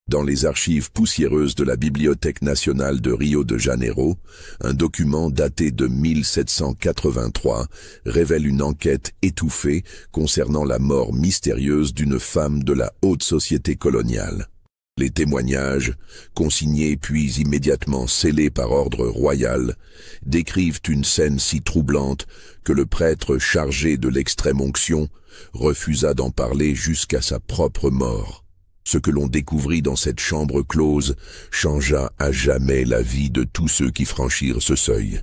Dans les archives poussiéreuses de la Bibliothèque nationale de Rio de Janeiro, un document daté de 1783 révèle une enquête étouffée concernant la mort mystérieuse d'une femme de la haute société coloniale. Les témoignages, consignés puis immédiatement scellés par ordre royal, décrivent une scène si troublante que le prêtre chargé de l'extrême onction refusa d'en parler jusqu'à sa propre mort. Ce que l'on découvrit dans cette chambre close changea à jamais la vie de tous ceux qui franchirent ce seuil.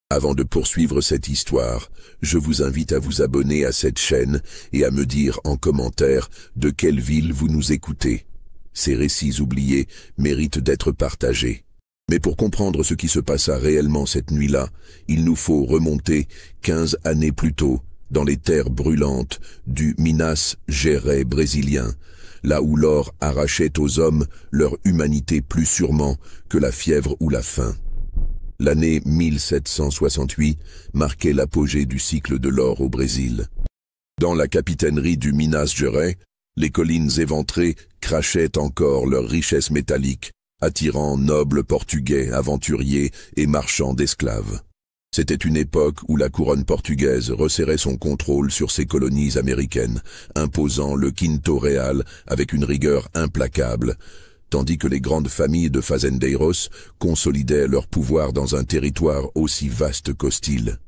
Avant de poursuivre cette histoire, je vous invite à vous abonner à cette chaîne et à me dire en commentaire de quelle ville vous nous écoutez. Ces récits oubliés méritent d'être partagés. Mais pour comprendre ce qui se passa réellement cette nuit-là, il nous faut remonter 15 années plus tôt, dans les terres brûlantes du Minas Gerais brésilien, là où l'or arrachait aux hommes leur humanité plus sûrement que la fièvre ou la faim. L'année 1768 marquait l'apogée du cycle de l'or au Brésil. Dans la capitainerie du Minas Gerais, les collines éventrées crachaient encore leur richesse métallique, attirant nobles portugais, aventuriers et marchands d'esclaves. C'était une époque où la couronne portugaise resserrait son contrôle sur ses colonies américaines, imposant le quinto real avec une rigueur implacable, tandis que les grandes familles de fazendeiros consolidaient leur pouvoir dans un territoire aussi vaste qu'hostile.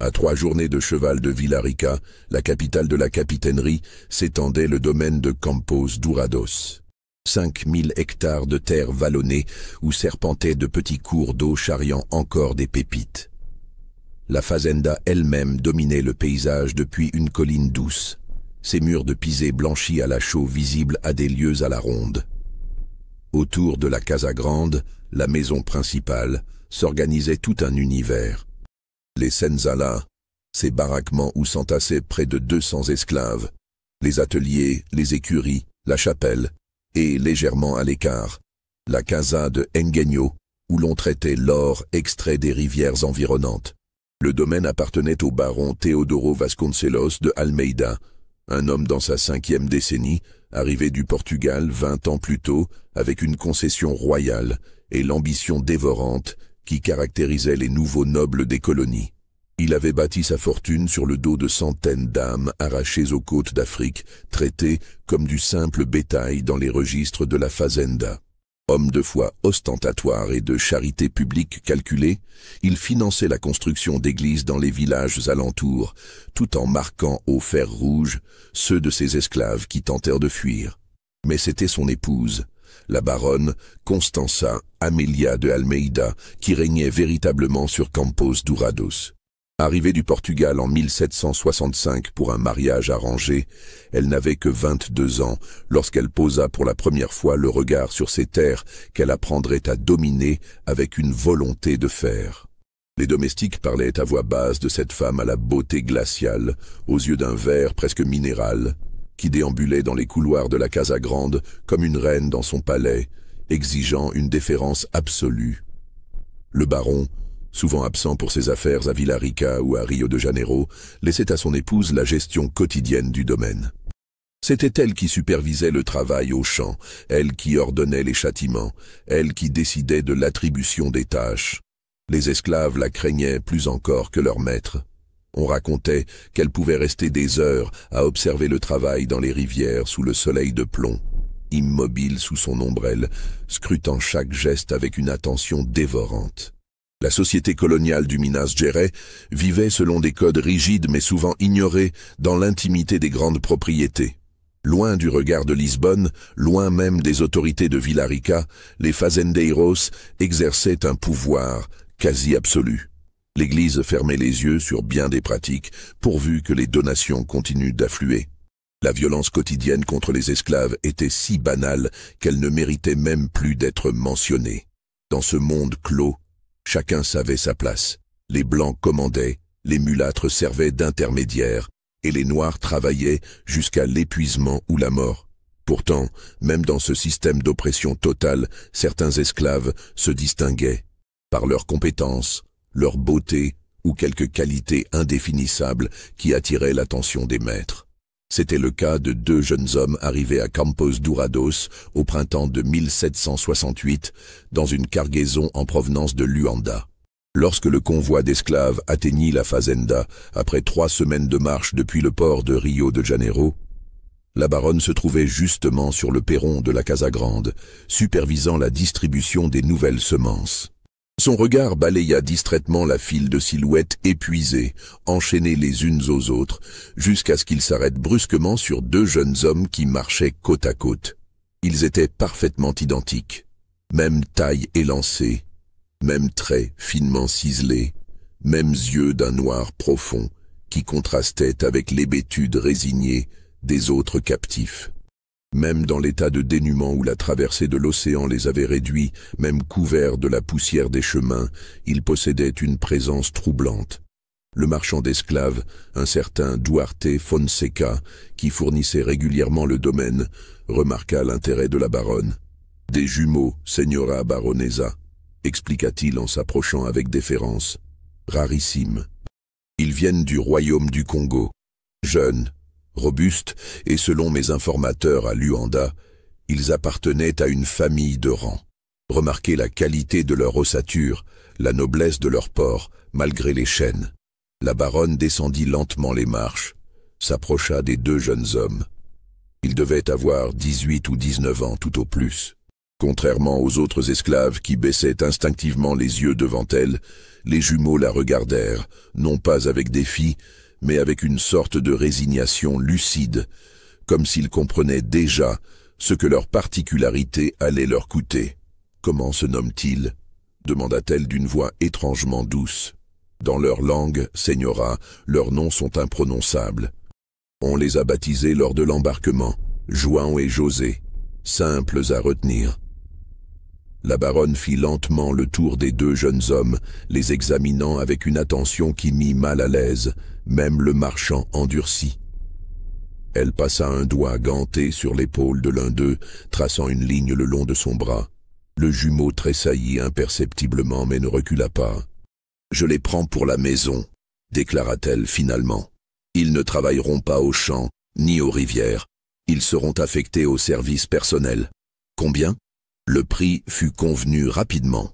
À 3 journées de cheval de Villarica, la capitale de la capitainerie, s'étendait le domaine de Campos Dourados. 5000 hectares de terre vallonnée où serpentaient de petits cours d'eau charriant encore des pépites. La fazenda elle-même dominait le paysage depuis une colline douce, ses murs de pisé blanchis à la chaux visibles à des lieues à la ronde. Autour de la Casa Grande, la maison principale, s'organisait tout un univers. Les senzalas, ces baraquements où s'entassaient près de 200 esclaves, les ateliers, les écuries, la chapelle, et légèrement à l'écart, la Casa de Engenho, où l'on traitait l'or extrait des rivières environnantes. Le domaine appartenait au baron Teodoro Vasconcelos de Almeida, un homme dans sa 5e décennie, arrivé du Portugal 20 ans plus tôt, avec une concession royale et l'ambition dévorante qui caractérisait les nouveaux nobles des colonies. Il avait bâti sa fortune sur le dos de centaines d'âmes arrachées aux côtes d'Afrique, traitées comme du simple bétail dans les registres de la fazenda. Homme de foi ostentatoire et de charité publique calculée, il finançait la construction d'églises dans les villages alentours, tout en marquant au fer rouge ceux de ses esclaves qui tentèrent de fuir. Mais c'était son épouse, la baronne Constança Amélia de Almeida, qui régnait véritablement sur Campos Dourados. Arrivée du Portugal en 1765 pour un mariage arrangé, elle n'avait que 22 ans lorsqu'elle posa pour la première fois le regard sur ces terres qu'elle apprendrait à dominer avec une volonté de fer. Les domestiques parlaient à voix basse de cette femme à la beauté glaciale, aux yeux d'un vert presque minéral, qui déambulait dans les couloirs de la Casa Grande comme une reine dans son palais, exigeant une déférence absolue. Le baron, souvent absent pour ses affaires à Villarica ou à Rio de Janeiro, laissait à son épouse la gestion quotidienne du domaine. C'était elle qui supervisait le travail au champ, elle qui ordonnait les châtiments, elle qui décidait de l'attribution des tâches. Les esclaves la craignaient plus encore que leur maître. On racontait qu'elle pouvait rester des heures à observer le travail dans les rivières sous le soleil de plomb, immobile sous son ombrelle, scrutant chaque geste avec une attention dévorante. La société coloniale du Minas Gerais vivait selon des codes rigides mais souvent ignorés dans l'intimité des grandes propriétés. Loin du regard de Lisbonne, loin même des autorités de Villarica, les fazendeiros exerçaient un pouvoir quasi absolu. L'Église fermait les yeux sur bien des pratiques, pourvu que les donations continuent d'affluer. La violence quotidienne contre les esclaves était si banale qu'elle ne méritait même plus d'être mentionnée. Dans ce monde clos, chacun savait sa place. Les Blancs commandaient, les mulâtres servaient d'intermédiaires, et les Noirs travaillaient jusqu'à l'épuisement ou la mort. Pourtant, même dans ce système d'oppression totale, certains esclaves se distinguaient par leur compétence, leur beauté ou quelques qualités indéfinissables qui attiraient l'attention des maîtres. C'était le cas de deux jeunes hommes arrivés à Campos Dourados au printemps de 1768 dans une cargaison en provenance de Luanda. Lorsque le convoi d'esclaves atteignit la fazenda, après 3 semaines de marche depuis le port de Rio de Janeiro, la baronne se trouvait justement sur le perron de la Casa Grande, supervisant la distribution des nouvelles semences. Son regard balaya distraitement la file de silhouettes épuisées, enchaînées les unes aux autres, jusqu'à ce qu'il s'arrête brusquement sur 2 jeunes hommes qui marchaient côte à côte. Ils étaient parfaitement identiques. Même taille élancée, même traits finement ciselés, mêmes yeux d'un noir profond qui contrastaient avec l'hébétude résignée des autres captifs. Même dans l'état de dénuement où la traversée de l'océan les avait réduits, même couverts de la poussière des chemins, ils possédaient une présence troublante. Le marchand d'esclaves, un certain Duarte Fonseca, qui fournissait régulièrement le domaine, remarqua l'intérêt de la baronne. « Des jumeaux, Señora Baronesa », expliqua-t-il en s'approchant avec déférence. « Rarissimes. Ils viennent du royaume du Congo. Jeunes, robustes, et selon mes informateurs à Luanda, ils appartenaient à une famille de rang. Remarquez la qualité de leur ossature, la noblesse de leur port, malgré les chaînes. » La baronne descendit lentement les marches, s'approcha des 2 jeunes hommes. Ils devaient avoir 18 ou 19 ans tout au plus. Contrairement aux autres esclaves qui baissaient instinctivement les yeux devant elle, les jumeaux la regardèrent, non pas avec défi, mais avec une sorte de résignation lucide, comme s'ils comprenaient déjà ce que leur particularité allait leur coûter. « Comment se nomment-ils » demanda-t-elle d'une voix étrangement douce. « Dans leur langue, Señora, leurs noms sont imprononçables. On les a baptisés lors de l'embarquement, João et José, simples à retenir. » La baronne fit lentement le tour des 2 jeunes hommes, les examinant avec une attention qui mit mal à l'aise, même le marchand endurci. Elle passa un doigt ganté sur l'épaule de l'un d'eux, traçant une ligne le long de son bras. Le jumeau tressaillit imperceptiblement mais ne recula pas. « Je les prends pour la maison », déclara-t-elle finalement. « Ils ne travailleront pas aux champs, ni aux rivières. Ils seront affectés au service personnel. Combien ?» Le prix fut convenu rapidement.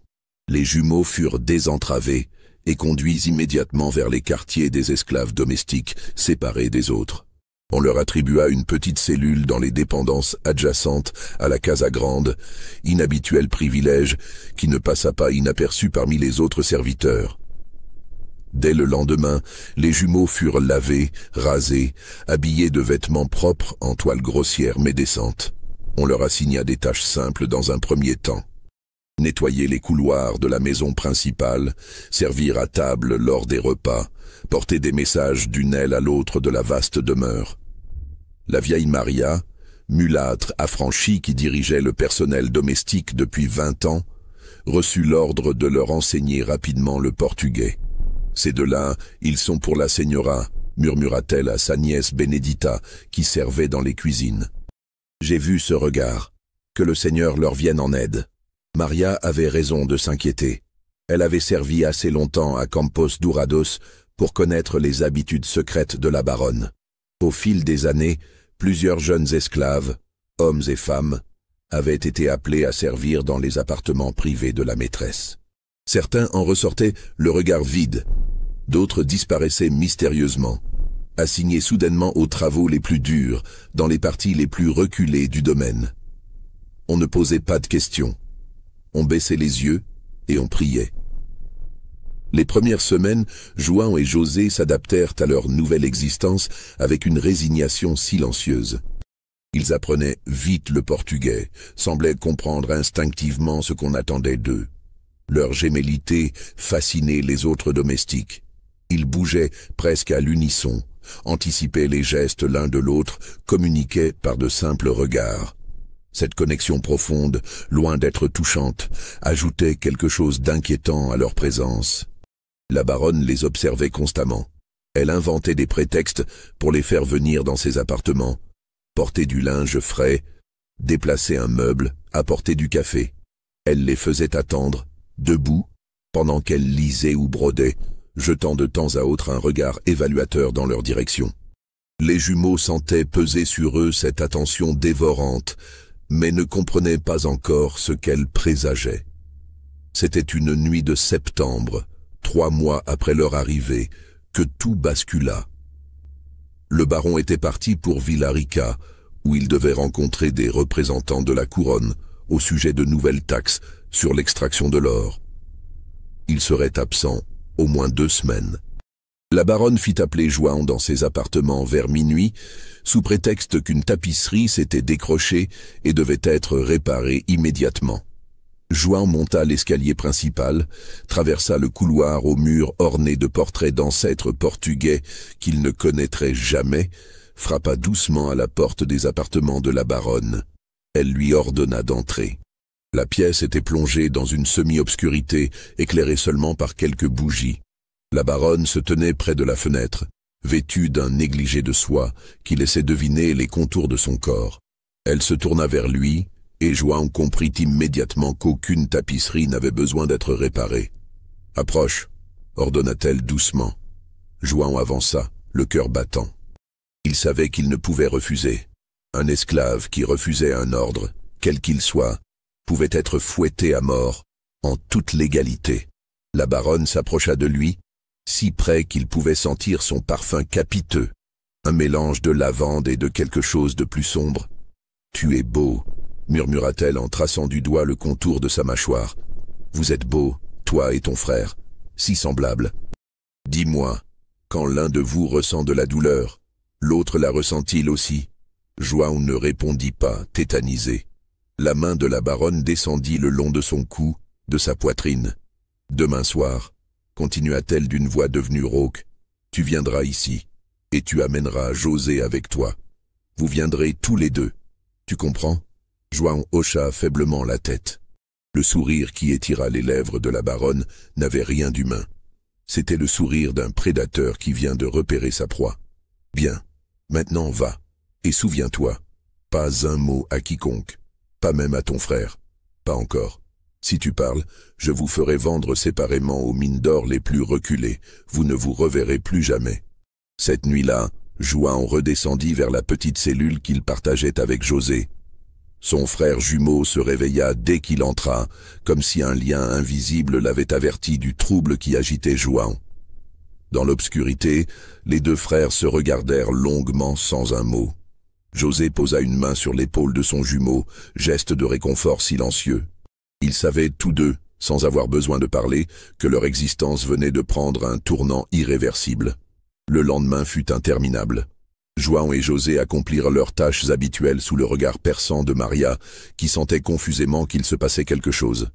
Les jumeaux furent désentravés et conduits immédiatement vers les quartiers des esclaves domestiques, séparés des autres. On leur attribua une petite cellule dans les dépendances adjacentes à la Casa Grande, inhabituel privilège qui ne passa pas inaperçu parmi les autres serviteurs. Dès le lendemain, les jumeaux furent lavés, rasés, habillés de vêtements propres en toile grossière mais décente. On leur assigna des tâches simples dans un premier temps. Nettoyer les couloirs de la maison principale, servir à table lors des repas, porter des messages d'une aile à l'autre de la vaste demeure. La vieille Maria, mulâtre affranchie qui dirigeait le personnel domestique depuis 20 ans, reçut l'ordre de leur enseigner rapidement le portugais. « Ces 2-là, ils sont pour la Señora », murmura-t-elle à sa nièce Benedita, qui servait dans les cuisines. J'ai vu ce regard. Que le Seigneur leur vienne en aide. Maria avait raison de s'inquiéter. Elle avait servi assez longtemps à Campos Dourados pour connaître les habitudes secrètes de la baronne. Au fil des années, plusieurs jeunes esclaves, hommes et femmes, avaient été appelés à servir dans les appartements privés de la maîtresse. Certains en ressortaient le regard vide, d'autres disparaissaient mystérieusement, assignés soudainement aux travaux les plus durs, dans les parties les plus reculées du domaine. On ne posait pas de questions. On baissait les yeux et on priait. Les premières semaines, João et José s'adaptèrent à leur nouvelle existence avec une résignation silencieuse. Ils apprenaient vite le portugais, semblaient comprendre instinctivement ce qu'on attendait d'eux. Leur gémellité fascinait les autres domestiques. Ils bougeaient presque à l'unisson, anticipaient les gestes l'un de l'autre, communiquaient par de simples regards. Cette connexion profonde, loin d'être touchante, ajoutait quelque chose d'inquiétant à leur présence. La baronne les observait constamment. Elle inventait des prétextes pour les faire venir dans ses appartements, porter du linge frais, déplacer un meuble, apporter du café. Elle les faisait attendre, debout, pendant qu'elle lisait ou brodait, jetant de temps à autre un regard évaluateur dans leur direction. Les jumeaux sentaient peser sur eux cette attention dévorante, mais ne comprenaient pas encore ce qu'elle présageait. C'était une nuit de septembre, 3 mois après leur arrivée, que tout bascula. Le baron était parti pour Villarica, où il devait rencontrer des représentants de la couronne au sujet de nouvelles taxes sur l'extraction de l'or. Il serait absent au moins 2 semaines. La baronne fit appeler João dans ses appartements vers minuit, sous prétexte qu'une tapisserie s'était décrochée et devait être réparée immédiatement. João monta l'escalier principal, traversa le couloir aux murs ornés de portraits d'ancêtres portugais qu'il ne connaîtrait jamais, frappa doucement à la porte des appartements de la baronne. Elle lui ordonna d'entrer. La pièce était plongée dans une semi-obscurité, éclairée seulement par quelques bougies. La baronne se tenait près de la fenêtre, vêtue d'un négligé de soie qui laissait deviner les contours de son corps. Elle se tourna vers lui, et João comprit immédiatement qu'aucune tapisserie n'avait besoin d'être réparée. « Approche », ordonna-t-elle doucement. João avança, le cœur battant. Il savait qu'il ne pouvait refuser. Un esclave qui refusait un ordre, quel qu'il soit, pouvait être fouetté à mort, en toute légalité. La baronne s'approcha de lui, si près qu'il pouvait sentir son parfum capiteux, un mélange de lavande et de quelque chose de plus sombre. « Tu es beau », murmura-t-elle en traçant du doigt le contour de sa mâchoire. « Vous êtes beau, toi et ton frère, si semblables. Dis-moi, quand l'un de vous ressent de la douleur, l'autre la ressent-il aussi ?» João ne répondit pas, tétanisé. La main de la baronne descendit le long de son cou, de sa poitrine. « Demain soir, » continua-t-elle d'une voix devenue rauque, « tu viendras ici, et tu amèneras José avec toi. Vous viendrez tous les deux. Tu comprends ?» João hocha faiblement la tête. Le sourire qui étira les lèvres de la baronne n'avait rien d'humain. C'était le sourire d'un prédateur qui vient de repérer sa proie. « Bien, maintenant va, et souviens-toi, pas un mot à quiconque, pas même à ton frère, pas encore. Si tu parles, je vous ferai vendre séparément aux mines d'or les plus reculées, vous ne vous reverrez plus jamais. » Cette nuit-là, João redescendit vers la petite cellule qu'il partageait avec José. Son frère jumeau se réveilla dès qu'il entra, comme si un lien invisible l'avait averti du trouble qui agitait João. Dans l'obscurité, les 2 frères se regardèrent longuement sans un mot. José posa une main sur l'épaule de son jumeau, geste de réconfort silencieux. Ils savaient tous deux, sans avoir besoin de parler, que leur existence venait de prendre un tournant irréversible. Le lendemain fut interminable. João et José accomplirent leurs tâches habituelles sous le regard perçant de Maria, qui sentait confusément qu'il se passait quelque chose.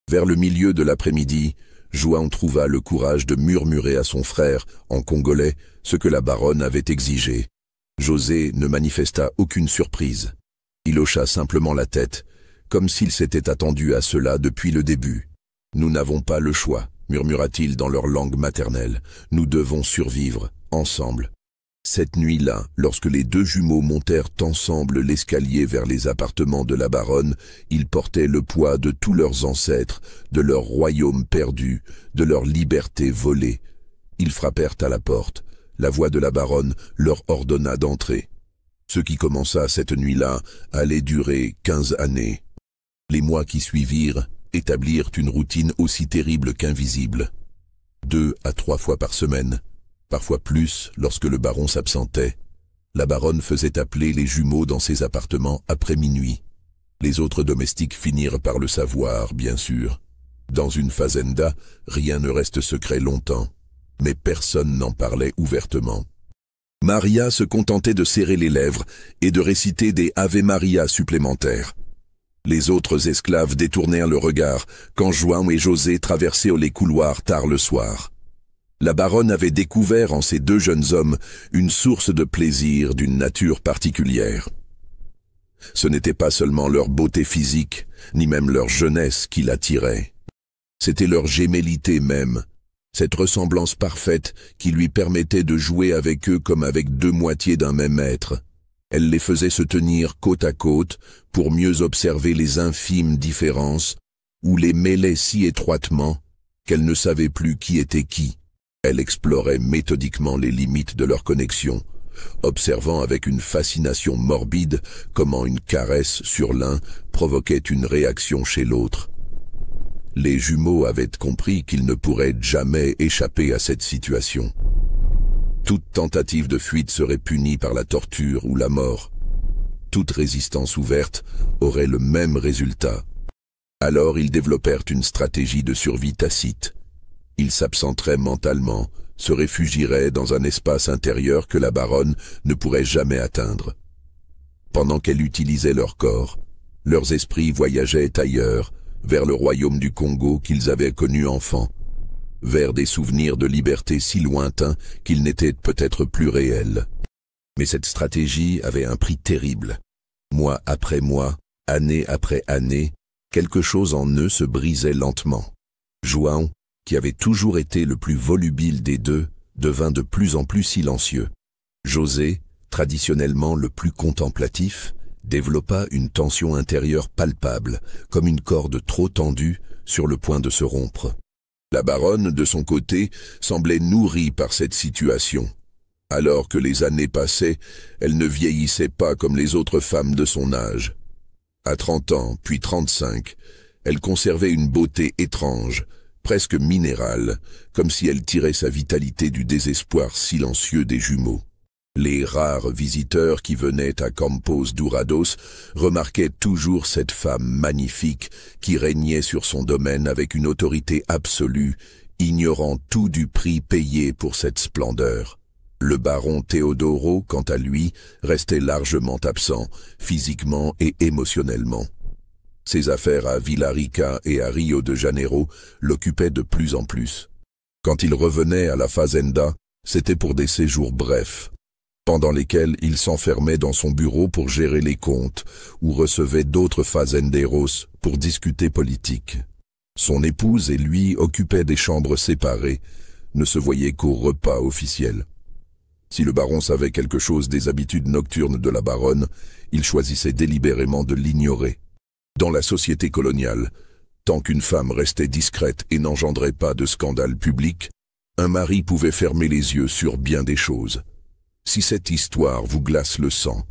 Vers le milieu de l'après-midi, João trouva le courage de murmurer à son frère, en congolais, ce que la baronne avait exigé. José ne manifesta aucune surprise. Il hocha simplement la tête, comme s'il s'était attendu à cela depuis le début. « Nous n'avons pas le choix », murmura-t-il dans leur langue maternelle. « Nous devons survivre, ensemble. » Cette nuit-là, lorsque les 2 jumeaux montèrent ensemble l'escalier vers les appartements de la baronne, ils portaient le poids de tous leurs ancêtres, de leur royaume perdu, de leur liberté volée. Ils frappèrent à la porte. La voix de la baronne leur ordonna d'entrer. Ce qui commença cette nuit-là allait durer 15 années. Les mois qui suivirent établirent une routine aussi terrible qu'invisible. 2 à 3 fois par semaine, parfois plus lorsque le baron s'absentait, la baronne faisait appeler les jumeaux dans ses appartements après minuit. Les autres domestiques finirent par le savoir, bien sûr. Dans une fazenda, rien ne reste secret longtemps, mais personne n'en parlait ouvertement. Maria se contentait de serrer les lèvres et de réciter des Ave Maria supplémentaires. Les autres esclaves détournèrent le regard quand João et José traversaient les couloirs tard le soir. La baronne avait découvert en ces 2 jeunes hommes une source de plaisir d'une nature particulière. Ce n'était pas seulement leur beauté physique, ni même leur jeunesse qui l'attirait. C'était leur gémellité même, cette ressemblance parfaite qui lui permettait de jouer avec eux comme avec 2 moitiés d'un même être. Elle les faisait se tenir côte à côte pour mieux observer les infimes différences ou les mêlait si étroitement qu'elle ne savait plus qui était qui. Elle explorait méthodiquement les limites de leur connexion, observant avec une fascination morbide comment une caresse sur l'un provoquait une réaction chez l'autre. Les jumeaux avaient compris qu'ils ne pourraient jamais échapper à cette situation. Toute tentative de fuite serait punie par la torture ou la mort. Toute résistance ouverte aurait le même résultat. Alors ils développèrent une stratégie de survie tacite. Ils s'absenteraient mentalement, se réfugieraient dans un espace intérieur que la baronne ne pourrait jamais atteindre. Pendant qu'elle utilisait leur corps, leurs esprits voyageaient ailleurs, vers le royaume du Congo qu'ils avaient connu enfants, vers des souvenirs de liberté si lointains qu'ils n'étaient peut-être plus réels. Mais cette stratégie avait un prix terrible. Mois après mois, année après année, quelque chose en eux se brisait lentement. João, qui avait toujours été le plus volubile des deux, devint de plus en plus silencieux. José, traditionnellement le plus contemplatif, développa une tension intérieure palpable, comme une corde trop tendue sur le point de se rompre. La baronne, de son côté, semblait nourrie par cette situation. Alors que les années passaient, elle ne vieillissait pas comme les autres femmes de son âge. À 30 ans, puis 35, elle conservait une beauté étrange, presque minérale, comme si elle tirait sa vitalité du désespoir silencieux des jumeaux. Les rares visiteurs qui venaient à Campos Dourados remarquaient toujours cette femme magnifique qui régnait sur son domaine avec une autorité absolue, ignorant tout du prix payé pour cette splendeur. Le baron Teodoro, quant à lui, restait largement absent, physiquement et émotionnellement. Ses affaires à Villarica et à Rio de Janeiro l'occupaient de plus en plus. Quand il revenait à la fazenda, c'était pour des séjours brefs, pendant lesquels il s'enfermait dans son bureau pour gérer les comptes ou recevait d'autres fazenderos pour discuter politique. Son épouse et lui occupaient des chambres séparées, ne se voyaient qu'au repas officiel. Si le baron savait quelque chose des habitudes nocturnes de la baronne, il choisissait délibérément de l'ignorer. Dans la société coloniale, tant qu'une femme restait discrète et n'engendrait pas de scandale public, un mari pouvait fermer les yeux sur bien des choses. Si cette histoire vous glace le sang,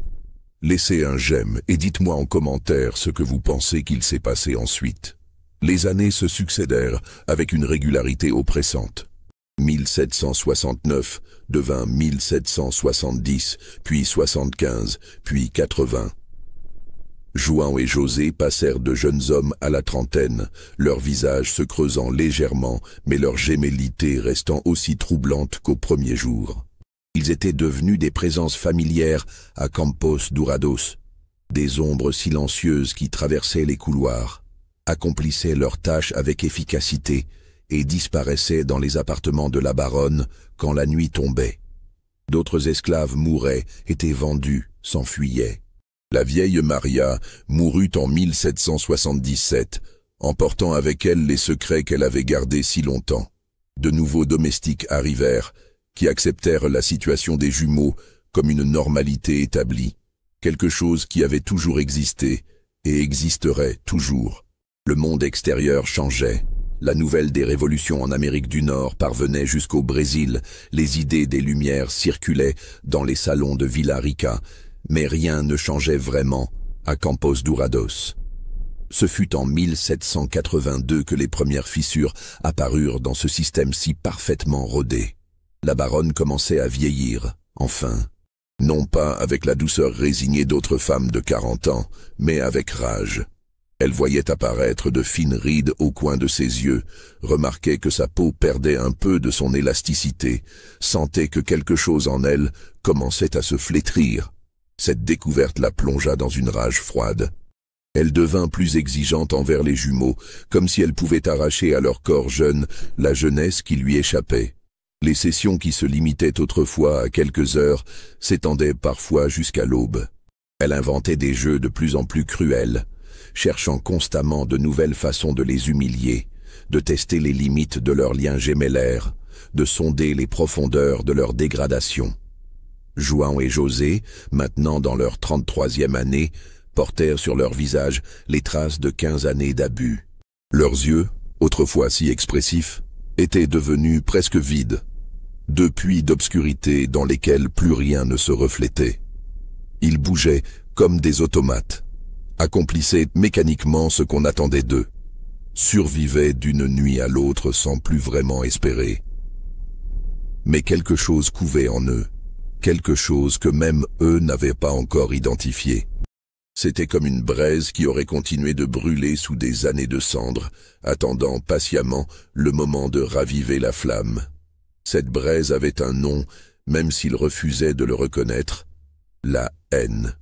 laissez un j'aime et dites-moi en commentaire ce que vous pensez qu'il s'est passé ensuite. Les années se succédèrent avec une régularité oppressante. 1769 devint 1770, puis 75, puis 80. João et José passèrent de jeunes hommes à la trentaine, leurs visages se creusant légèrement, mais leur gémellité restant aussi troublante qu'au premier jour. Ils étaient devenus des présences familières à Campos Dourados, des ombres silencieuses qui traversaient les couloirs, accomplissaient leurs tâches avec efficacité et disparaissaient dans les appartements de la baronne quand la nuit tombait. D'autres esclaves mouraient, étaient vendus, s'enfuyaient. La vieille Maria mourut en 1777, emportant avec elle les secrets qu'elle avait gardés si longtemps. De nouveaux domestiques arrivèrent, qui acceptèrent la situation des jumeaux comme une normalité établie, quelque chose qui avait toujours existé et existerait toujours. Le monde extérieur changeait. La nouvelle des révolutions en Amérique du Nord parvenait jusqu'au Brésil, les idées des Lumières circulaient dans les salons de Villarica, mais rien ne changeait vraiment à Campos Dourados. Ce fut en 1782 que les premières fissures apparurent dans ce système si parfaitement rodé. La baronne commençait à vieillir, enfin. Non pas avec la douceur résignée d'autres femmes de 40 ans, mais avec rage. Elle voyait apparaître de fines rides au coin de ses yeux, remarquait que sa peau perdait un peu de son élasticité, sentait que quelque chose en elle commençait à se flétrir. Cette découverte la plongea dans une rage froide. Elle devint plus exigeante envers les jumeaux, comme si elle pouvait arracher à leur corps jeune la jeunesse qui lui échappait. Les sessions qui se limitaient autrefois à quelques heures s'étendaient parfois jusqu'à l'aube. Elle inventait des jeux de plus en plus cruels, cherchant constamment de nouvelles façons de les humilier, de tester les limites de leurs liens gémellaires, de sonder les profondeurs de leur dégradation. João et José, maintenant dans leur 33e année, portèrent sur leur visage les traces de 15 années d'abus. Leurs yeux, autrefois si expressifs, étaient devenus presque vides. 2 puits d'obscurité dans lesquels plus rien ne se reflétait. Ils bougeaient comme des automates, accomplissaient mécaniquement ce qu'on attendait d'eux, survivaient d'une nuit à l'autre sans plus vraiment espérer. Mais quelque chose couvait en eux, quelque chose que même eux n'avaient pas encore identifié. C'était comme une braise qui aurait continué de brûler sous des années de cendres, attendant patiemment le moment de raviver la flamme. Cette braise avait un nom, même s'ils refusaient de le reconnaître, la haine.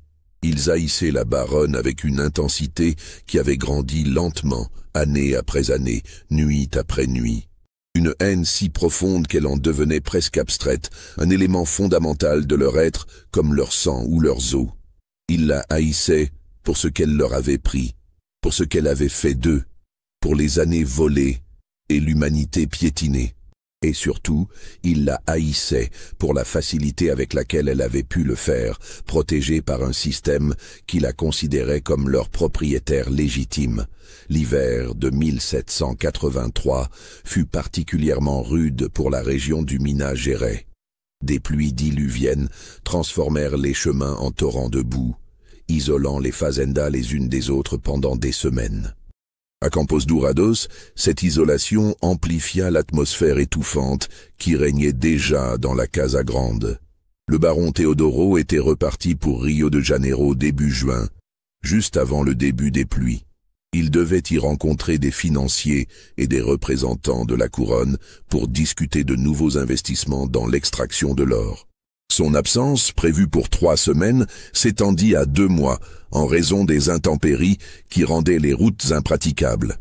Ils haïssaient la baronne avec une intensité qui avait grandi lentement, année après année, nuit après nuit. Une haine si profonde qu'elle en devenait presque abstraite, un élément fondamental de leur être comme leur sang ou leurs os. Ils la haïssaient pour ce qu'elle leur avait pris, pour ce qu'elle avait fait d'eux, pour les années volées et l'humanité piétinée. Et surtout, ils la haïssaient pour la facilité avec laquelle elle avait pu le faire, protégée par un système qui la considérait comme leur propriétaire légitime. L'hiver de 1783 fut particulièrement rude pour la région du Minas Gerais. Des pluies diluviennes transformèrent les chemins en torrents de boue, isolant les fazendas les unes des autres pendant des semaines. À Campos Dourados, cette isolation amplifia l'atmosphère étouffante qui régnait déjà dans la Casa Grande. Le baron Teodoro était reparti pour Rio de Janeiro début juin, juste avant le début des pluies. Il devait y rencontrer des financiers et des représentants de la couronne pour discuter de nouveaux investissements dans l'extraction de l'or. Son absence, prévue pour 3 semaines, s'étendit à 2 mois, en raison des intempéries qui rendaient les routes impraticables.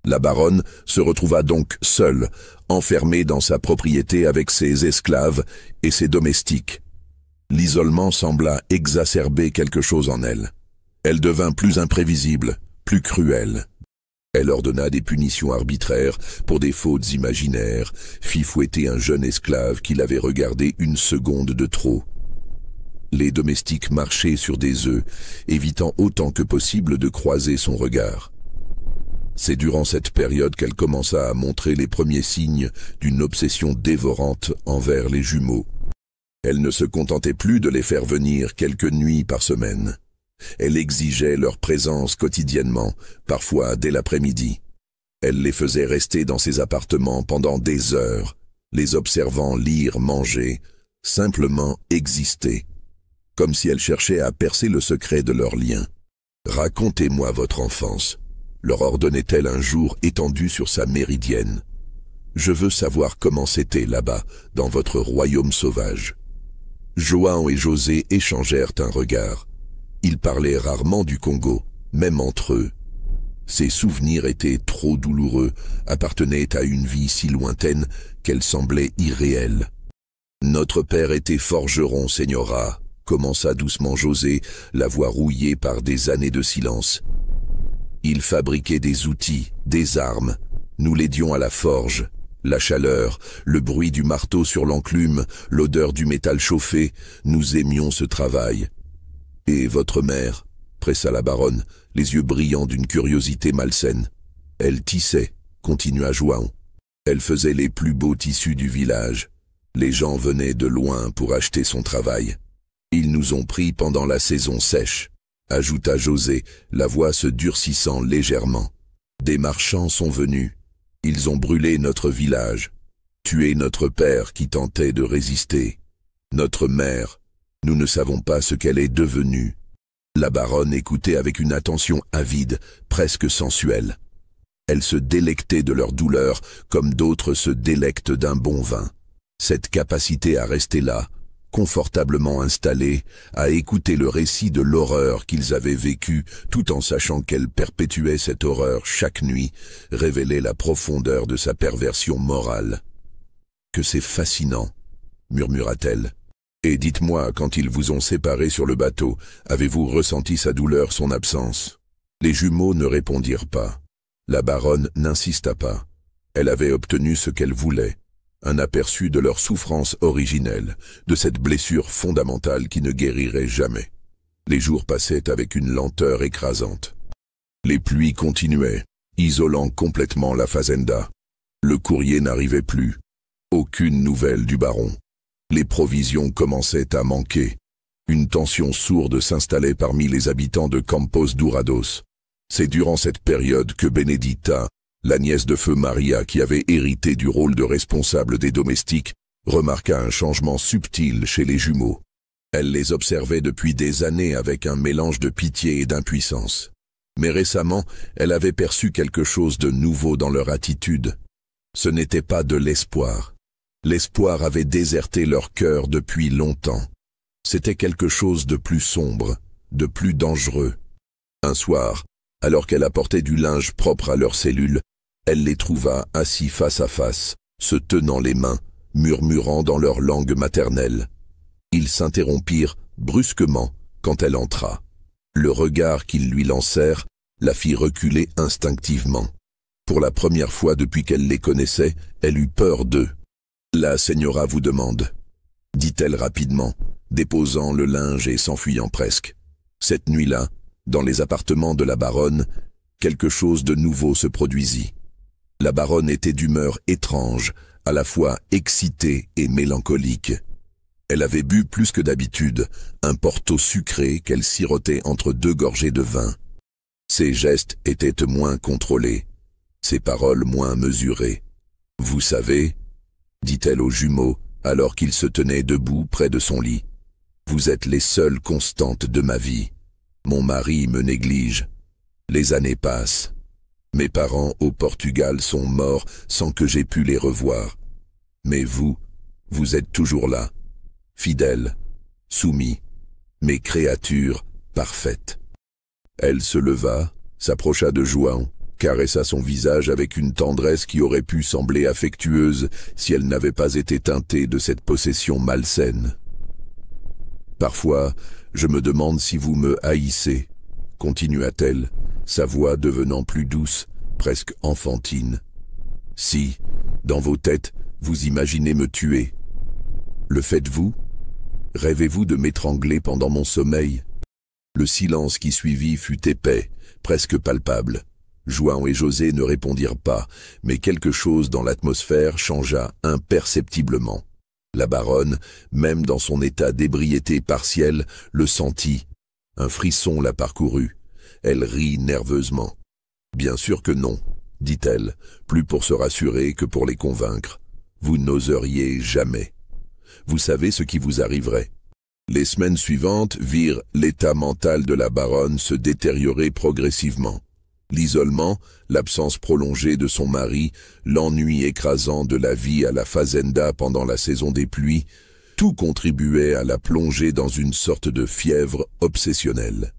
La baronne se retrouva donc seule, enfermée dans sa propriété avec ses esclaves et ses domestiques. L'isolement sembla exacerber quelque chose en elle. Elle devint plus imprévisible, plus cruelle. Elle ordonna des punitions arbitraires pour des fautes imaginaires, fit fouetter un jeune esclave qui l'avait regardé une seconde de trop. Les domestiques marchaient sur des œufs, évitant autant que possible de croiser son regard. C'est durant cette période qu'elle commença à montrer les premiers signes d'une obsession dévorante envers les jumeaux. Elle ne se contentait plus de les faire venir quelques nuits par semaine. Elle exigeait leur présence quotidiennement, parfois dès l'après-midi. Elle les faisait rester dans ses appartements pendant des heures, les observant lire, manger, simplement exister, comme si elle cherchait à percer le secret de leur lien. « Racontez-moi votre enfance », leur ordonnait-elle un jour étendue sur sa méridienne. « Je veux savoir comment c'était là-bas, dans votre royaume sauvage. » João et José échangèrent un regard. Ils parlaient rarement du Congo, même entre eux. Ces souvenirs étaient trop douloureux, appartenaient à une vie si lointaine qu'elle semblait irréelle. « Notre père était forgeron, señora », commença doucement José, la voix rouillée par des années de silence. « Il fabriquait des outils, des armes. Nous l'aidions à la forge. La chaleur, le bruit du marteau sur l'enclume, l'odeur du métal chauffé, nous aimions ce travail. » « Et votre mère ?» pressa la baronne, les yeux brillants d'une curiosité malsaine. « Elle tissait, » continua João. « Elle faisait les plus beaux tissus du village. Les gens venaient de loin pour acheter son travail. Ils nous ont pris pendant la saison sèche, » ajouta José, la voix se durcissant légèrement. « Des marchands sont venus. Ils ont brûlé notre village, tué notre père qui tentait de résister. Notre mère, nous ne savons pas ce qu'elle est devenue. » La baronne écoutait avec une attention avide, presque sensuelle. Elle se délectait de leur douleur comme d'autres se délectent d'un bon vin. Cette capacité à rester là, confortablement installée, à écouter le récit de l'horreur qu'ils avaient vécue tout en sachant qu'elle perpétuait cette horreur chaque nuit, révélait la profondeur de sa perversion morale. « Que c'est fascinant !» murmura-t-elle. « Et dites-moi, quand ils vous ont séparés sur le bateau, avez-vous ressenti sa douleur, son absence ?» Les jumeaux ne répondirent pas. La baronne n'insista pas. Elle avait obtenu ce qu'elle voulait, un aperçu de leur souffrance originelle, de cette blessure fondamentale qui ne guérirait jamais. Les jours passaient avec une lenteur écrasante. Les pluies continuaient, isolant complètement la fazenda. Le courrier n'arrivait plus. Aucune nouvelle du baron. Les provisions commençaient à manquer. Une tension sourde s'installait parmi les habitants de Campos Dourados. C'est durant cette période que Benedita, la nièce de feu Maria qui avait hérité du rôle de responsable des domestiques, remarqua un changement subtil chez les jumeaux. Elle les observait depuis des années avec un mélange de pitié et d'impuissance. Mais récemment, elle avait perçu quelque chose de nouveau dans leur attitude. Ce n'était pas de l'espoir. L'espoir avait déserté leur cœur depuis longtemps. C'était quelque chose de plus sombre, de plus dangereux. Un soir, alors qu'elle apportait du linge propre à leur cellule, elle les trouva assis face à face, se tenant les mains, murmurant dans leur langue maternelle. Ils s'interrompirent brusquement quand elle entra. Le regard qu'ils lui lancèrent la fit reculer instinctivement. Pour la première fois depuis qu'elle les connaissait, elle eut peur d'eux. « La señora vous demande », dit-elle rapidement, déposant le linge et s'enfuyant presque. Cette nuit-là, dans les appartements de la baronne, quelque chose de nouveau se produisit. La baronne était d'humeur étrange, à la fois excitée et mélancolique. Elle avait bu plus que d'habitude, un porto sucré qu'elle sirotait entre 2 gorgées de vin. Ses gestes étaient moins contrôlés, ses paroles moins mesurées. « Vous savez, » dit-elle aux jumeaux, alors qu'ils se tenaient debout près de son lit, « vous êtes les seules constantes de ma vie. Mon mari me néglige. Les années passent. Mes parents au Portugal sont morts sans que j'aie pu les revoir. Mais vous êtes toujours là, fidèles, soumis, mes créatures parfaites. » Elle se leva, s'approcha de João, caressa son visage avec une tendresse qui aurait pu sembler affectueuse si elle n'avait pas été teintée de cette possession malsaine. « Parfois, je me demande si vous me haïssez, » continua-t-elle, sa voix devenant plus douce, presque enfantine. « Si, dans vos têtes, vous imaginez me tuer. Le faites-vous? Rêvez-vous de m'étrangler pendant mon sommeil ?» Le silence qui suivit fut épais, presque palpable. João et José ne répondirent pas, mais quelque chose dans l'atmosphère changea imperceptiblement. La baronne, même dans son état d'ébriété partielle, le sentit. Un frisson la parcourut. Elle rit nerveusement. « Bien sûr que non, » dit-elle, plus pour se rassurer que pour les convaincre. « Vous n'oseriez jamais. Vous savez ce qui vous arriverait. » Les semaines suivantes virent l'état mental de la baronne se détériorer progressivement. L'isolement, l'absence prolongée de son mari, l'ennui écrasant de la vie à la fazenda pendant la saison des pluies, tout contribuait à la plonger dans une sorte de fièvre obsessionnelle.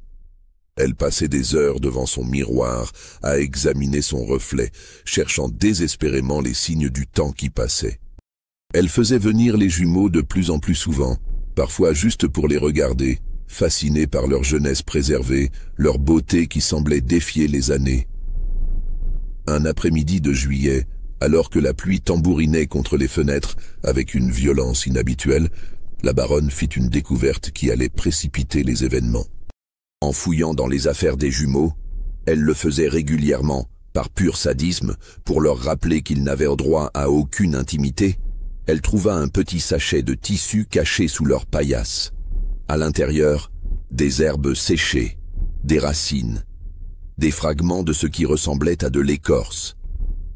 Elle passait des heures devant son miroir à examiner son reflet, cherchant désespérément les signes du temps qui passait. Elle faisait venir les jumeaux de plus en plus souvent, parfois juste pour les regarder, fascinée par leur jeunesse préservée, leur beauté qui semblait défier les années. Un après-midi de juillet, alors que la pluie tambourinait contre les fenêtres avec une violence inhabituelle, la baronne fit une découverte qui allait précipiter les événements. En fouillant dans les affaires des jumeaux, elle le faisait régulièrement, par pur sadisme, pour leur rappeler qu'ils n'avaient droit à aucune intimité. Elle trouva un petit sachet de tissu caché sous leur paillasse. À l'intérieur, des herbes séchées, des racines, des fragments de ce qui ressemblait à de l'écorce.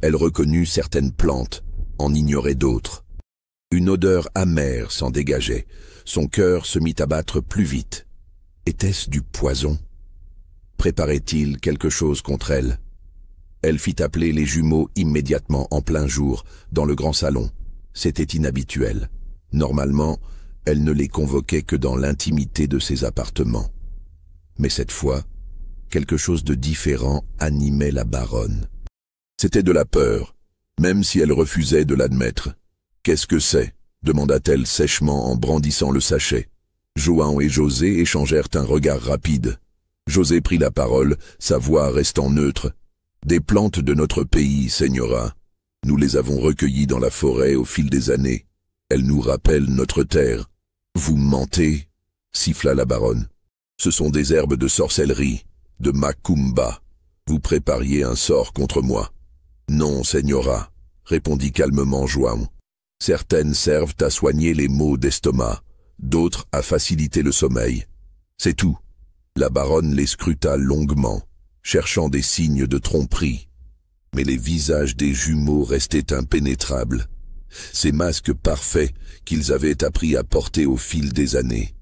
Elle reconnut certaines plantes, en ignorait d'autres. Une odeur amère s'en dégageait. Son cœur se mit à battre plus vite. Était-ce du poison? Préparait-il quelque chose contre elle? Elle fit appeler les jumeaux immédiatement en plein jour, dans le grand salon. C'était inhabituel. Normalement, elle ne les convoquait que dans l'intimité de ses appartements. Mais cette fois, quelque chose de différent animait la baronne. C'était de la peur, même si elle refusait de l'admettre. « Qu'est-ce que c'est » demanda-t-elle sèchement en brandissant le sachet. João et José échangèrent un regard rapide. José prit la parole, sa voix restant neutre. « Des plantes de notre pays, señora. Nous les avons recueillies dans la forêt au fil des années. Elles nous rappellent notre terre. »« Vous mentez » siffla la baronne. « Ce sont des herbes de sorcellerie, de macumba. Vous prépariez un sort contre moi. »« Non, señora, » répondit calmement João. Certaines servent à soigner les maux d'estomac, d'autres à faciliter le sommeil. C'est tout. La baronne les scruta longuement, cherchant des signes de tromperie. Mais les visages des jumeaux restaient impénétrables. Ces masques parfaits qu'ils avaient appris à porter au fil des années.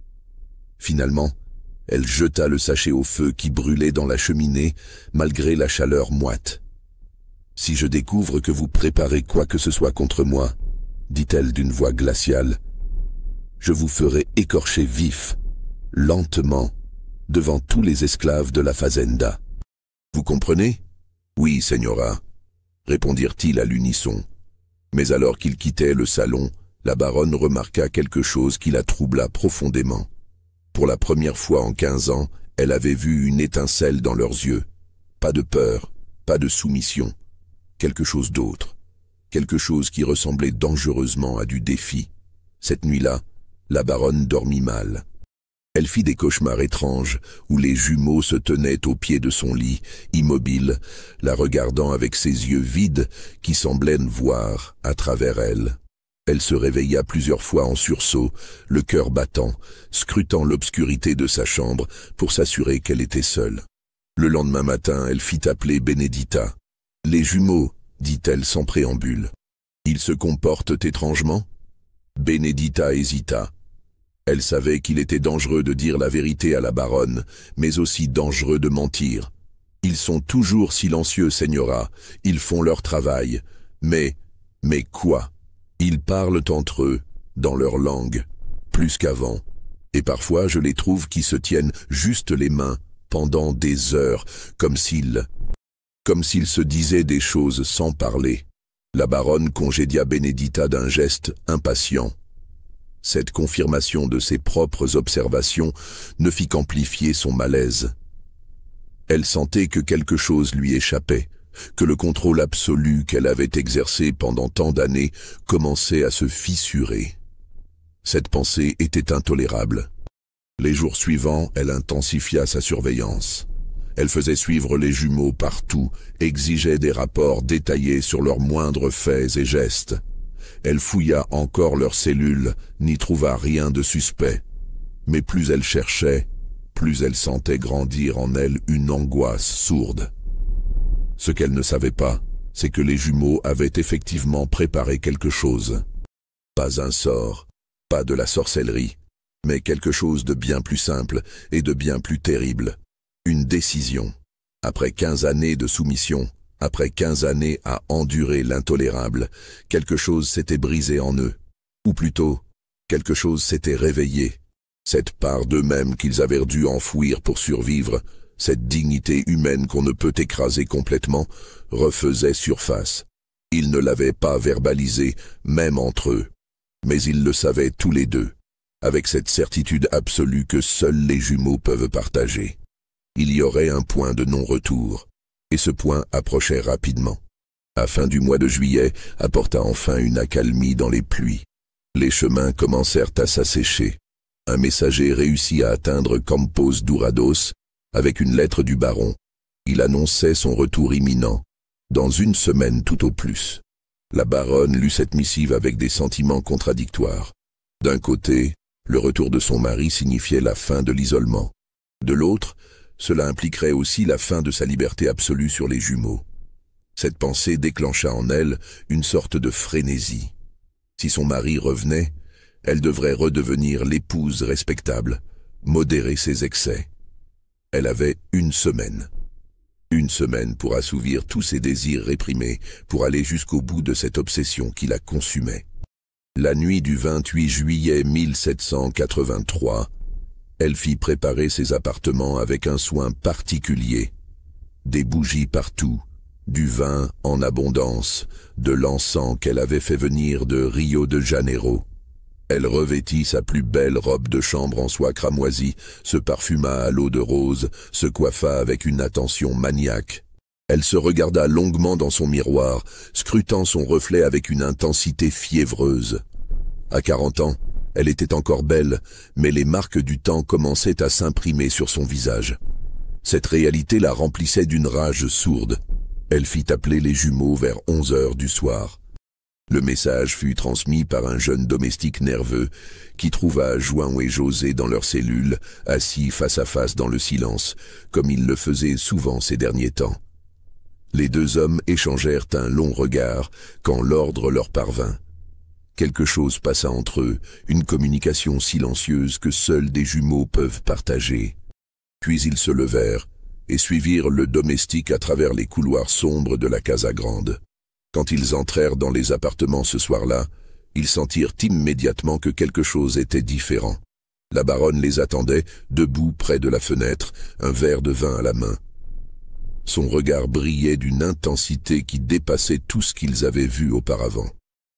Finalement, elle jeta le sachet au feu qui brûlait dans la cheminée, malgré la chaleur moite. « Si je découvre que vous préparez quoi que ce soit contre moi, dit-elle d'une voix glaciale, je vous ferai écorcher vif, lentement, devant tous les esclaves de la fazenda. Vous comprenez? Oui, señora, répondirent-ils à l'unisson. Mais alors qu'ils quittaient le salon, la baronne remarqua quelque chose qui la troubla profondément. Pour la première fois en 15 ans, elle avait vu une étincelle dans leurs yeux. Pas de peur, pas de soumission. Quelque chose d'autre. Quelque chose qui ressemblait dangereusement à du défi. Cette nuit-là, la baronne dormit mal. Elle fit des cauchemars étranges où les jumeaux se tenaient au pied de son lit, immobiles, la regardant avec ses yeux vides qui semblaient voir à travers elle. Elle se réveilla plusieurs fois en sursaut, le cœur battant, scrutant l'obscurité de sa chambre pour s'assurer qu'elle était seule. Le lendemain matin, elle fit appeler Benedita. « Les jumeaux », dit-elle sans préambule. « Ils se comportent étrangement ?» Benedita hésita. Elle savait qu'il était dangereux de dire la vérité à la baronne, mais aussi dangereux de mentir. « Ils sont toujours silencieux, señora, ils font leur travail. Mais quoi ? Ils parlent entre eux, dans leur langue, plus qu'avant. Et parfois je les trouve qui se tiennent juste les mains, pendant des heures, comme s'ils se disaient des choses sans parler. » La baronne congédia Benedita d'un geste impatient. Cette confirmation de ses propres observations ne fit qu'amplifier son malaise. Elle sentait que quelque chose lui échappait, que le contrôle absolu qu'elle avait exercé pendant tant d'années commençait à se fissurer. Cette pensée était intolérable. Les jours suivants, elle intensifia sa surveillance. Elle faisait suivre les jumeaux partout, exigeait des rapports détaillés sur leurs moindres faits et gestes. Elle fouilla encore leurs cellules, n'y trouva rien de suspect. Mais plus elle cherchait, plus elle sentait grandir en elle une angoisse sourde. Ce qu'elle ne savait pas, c'est que les jumeaux avaient effectivement préparé quelque chose. Pas un sort, pas de la sorcellerie, mais quelque chose de bien plus simple et de bien plus terrible. Une décision. Après 15 années de soumission, après 15 années à endurer l'intolérable, quelque chose s'était brisé en eux. Ou plutôt, quelque chose s'était réveillé. Cette part d'eux-mêmes qu'ils avaient dû enfouir pour survivre, cette dignité humaine qu'on ne peut écraser complètement, refaisait surface. Ils ne l'avaient pas verbalisé, même entre eux. Mais ils le savaient tous les deux, avec cette certitude absolue que seuls les jumeaux peuvent partager. Il y aurait un point de non-retour, et ce point approchait rapidement. La fin du mois de juillet apporta enfin une accalmie dans les pluies. Les chemins commencèrent à s'assécher. Un messager réussit à atteindre Campos Dourados avec une lettre du baron. Il annonçait son retour imminent, dans 1 semaine tout au plus. La baronne lut cette missive avec des sentiments contradictoires. D'un côté, le retour de son mari signifiait la fin de l'isolement. De l'autre, cela impliquerait aussi la fin de sa liberté absolue sur les jumeaux. Cette pensée déclencha en elle une sorte de frénésie. Si son mari revenait, elle devrait redevenir l'épouse respectable, modérer ses excès. Elle avait 1 semaine. 1 semaine pour assouvir tous ses désirs réprimés, pour aller jusqu'au bout de cette obsession qui la consumait. La nuit du 28 juillet 1783, elle fit préparer ses appartements avec un soin particulier. Des bougies partout, du vin en abondance, de l'encens qu'elle avait fait venir de Rio de Janeiro. Elle revêtit sa plus belle robe de chambre en soie cramoisie, se parfuma à l'eau de rose, se coiffa avec une attention maniaque. Elle se regarda longuement dans son miroir, scrutant son reflet avec une intensité fiévreuse. À 40 ans, elle était encore belle, mais les marques du temps commençaient à s'imprimer sur son visage. Cette réalité la remplissait d'une rage sourde. Elle fit appeler les jumeaux vers 11 heures du soir. Le message fut transmis par un jeune domestique nerveux qui trouva Juan et José dans leur cellule, assis face à face dans le silence, comme ils le faisaient souvent ces derniers temps. Les deux hommes échangèrent un long regard quand l'ordre leur parvint. Quelque chose passa entre eux, une communication silencieuse que seuls des jumeaux peuvent partager. Puis ils se levèrent et suivirent le domestique à travers les couloirs sombres de la Casa Grande. Quand ils entrèrent dans les appartements ce soir-là, ils sentirent immédiatement que quelque chose était différent. La baronne les attendait, debout près de la fenêtre, un verre de vin à la main. Son regard brillait d'une intensité qui dépassait tout ce qu'ils avaient vu auparavant.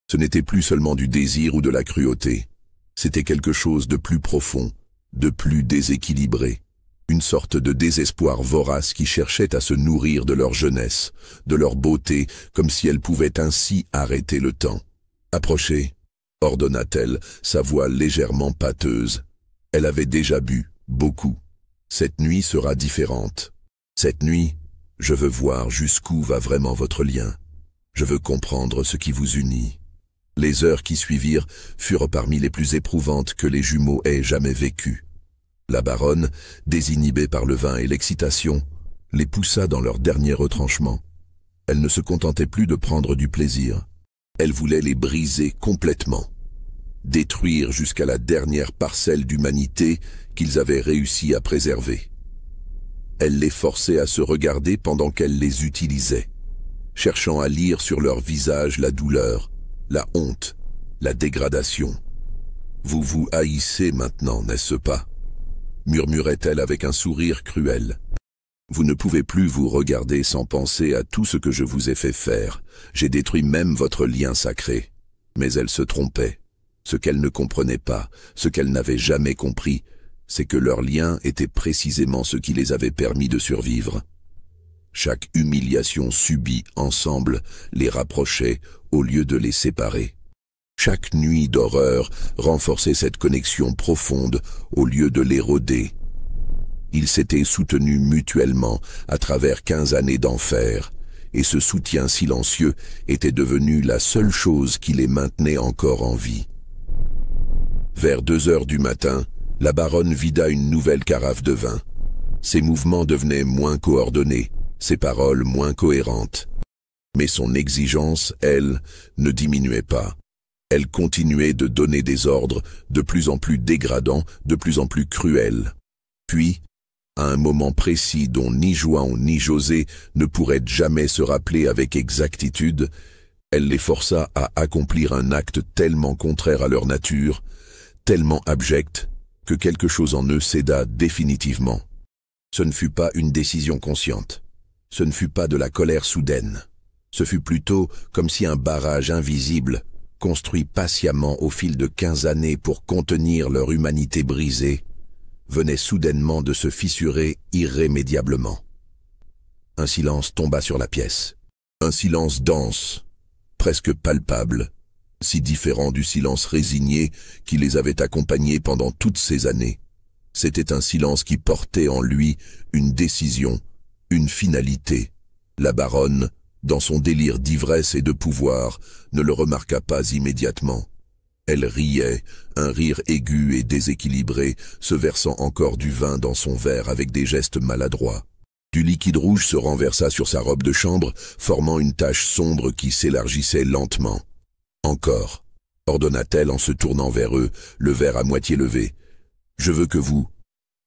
Ce n'était plus seulement du désir ou de la cruauté. C'était quelque chose de plus profond, de plus déséquilibré. Une sorte de désespoir vorace qui cherchait à se nourrir de leur jeunesse, de leur beauté, comme si elle pouvait ainsi arrêter le temps. « Approchez », ordonna-t-elle, sa voix légèrement pâteuse. Elle avait déjà bu, beaucoup. Cette nuit sera différente. Cette nuit, je veux voir jusqu'où va vraiment votre lien. Je veux comprendre ce qui vous unit. Les heures qui suivirent furent parmi les plus éprouvantes que les jumeaux aient jamais vécues. La baronne, désinhibée par le vin et l'excitation, les poussa dans leur dernier retranchement. Elle ne se contentait plus de prendre du plaisir. Elle voulait les briser complètement, détruire jusqu'à la dernière parcelle d'humanité qu'ils avaient réussi à préserver. Elle les forçait à se regarder pendant qu'elle les utilisait, cherchant à lire sur leur visage la douleur, la honte, la dégradation. « Vous vous haïssez maintenant, n'est-ce pas ?» murmurait-elle avec un sourire cruel. « Vous ne pouvez plus vous regarder sans penser à tout ce que je vous ai fait faire. J'ai détruit même votre lien sacré. » Mais elle se trompait. Ce qu'elle ne comprenait pas, ce qu'elle n'avait jamais compris, c'est que leur lien était précisément ce qui les avait permis de survivre. Chaque humiliation subie ensemble les rapprochait au lieu de les séparer. Chaque nuit d'horreur renforçait cette connexion profonde au lieu de l'éroder. Ils s'étaient soutenus mutuellement à travers 15 années d'enfer, et ce soutien silencieux était devenu la seule chose qui les maintenait encore en vie. Vers 2 heures du matin, la baronne vida une nouvelle carafe de vin. Ses mouvements devenaient moins coordonnés, ses paroles moins cohérentes. Mais son exigence, elle, ne diminuait pas. Elle continuait de donner des ordres de plus en plus dégradants, de plus en plus cruels. Puis, à un moment précis dont ni Juan ni José ne pourraient jamais se rappeler avec exactitude, elle les força à accomplir un acte tellement contraire à leur nature, tellement abject, que quelque chose en eux céda définitivement. Ce ne fut pas une décision consciente. Ce ne fut pas de la colère soudaine. Ce fut plutôt comme si un barrage invisible, construit patiemment au fil de 15 années pour contenir leur humanité brisée, venait soudainement de se fissurer irrémédiablement. Un silence tomba sur la pièce. Un silence dense, presque palpable, si différent du silence résigné qui les avait accompagnés pendant toutes ces années. C'était un silence qui portait en lui une décision, une finalité. La baronne, dans son délire d'ivresse et de pouvoir, ne le remarqua pas immédiatement. Elle riait, un rire aigu et déséquilibré, se versant encore du vin dans son verre avec des gestes maladroits. Du liquide rouge se renversa sur sa robe de chambre, formant une tache sombre qui s'élargissait lentement. « Encore », ordonna-t-elle en se tournant vers eux, le verre à moitié levé. « Je veux que vous… »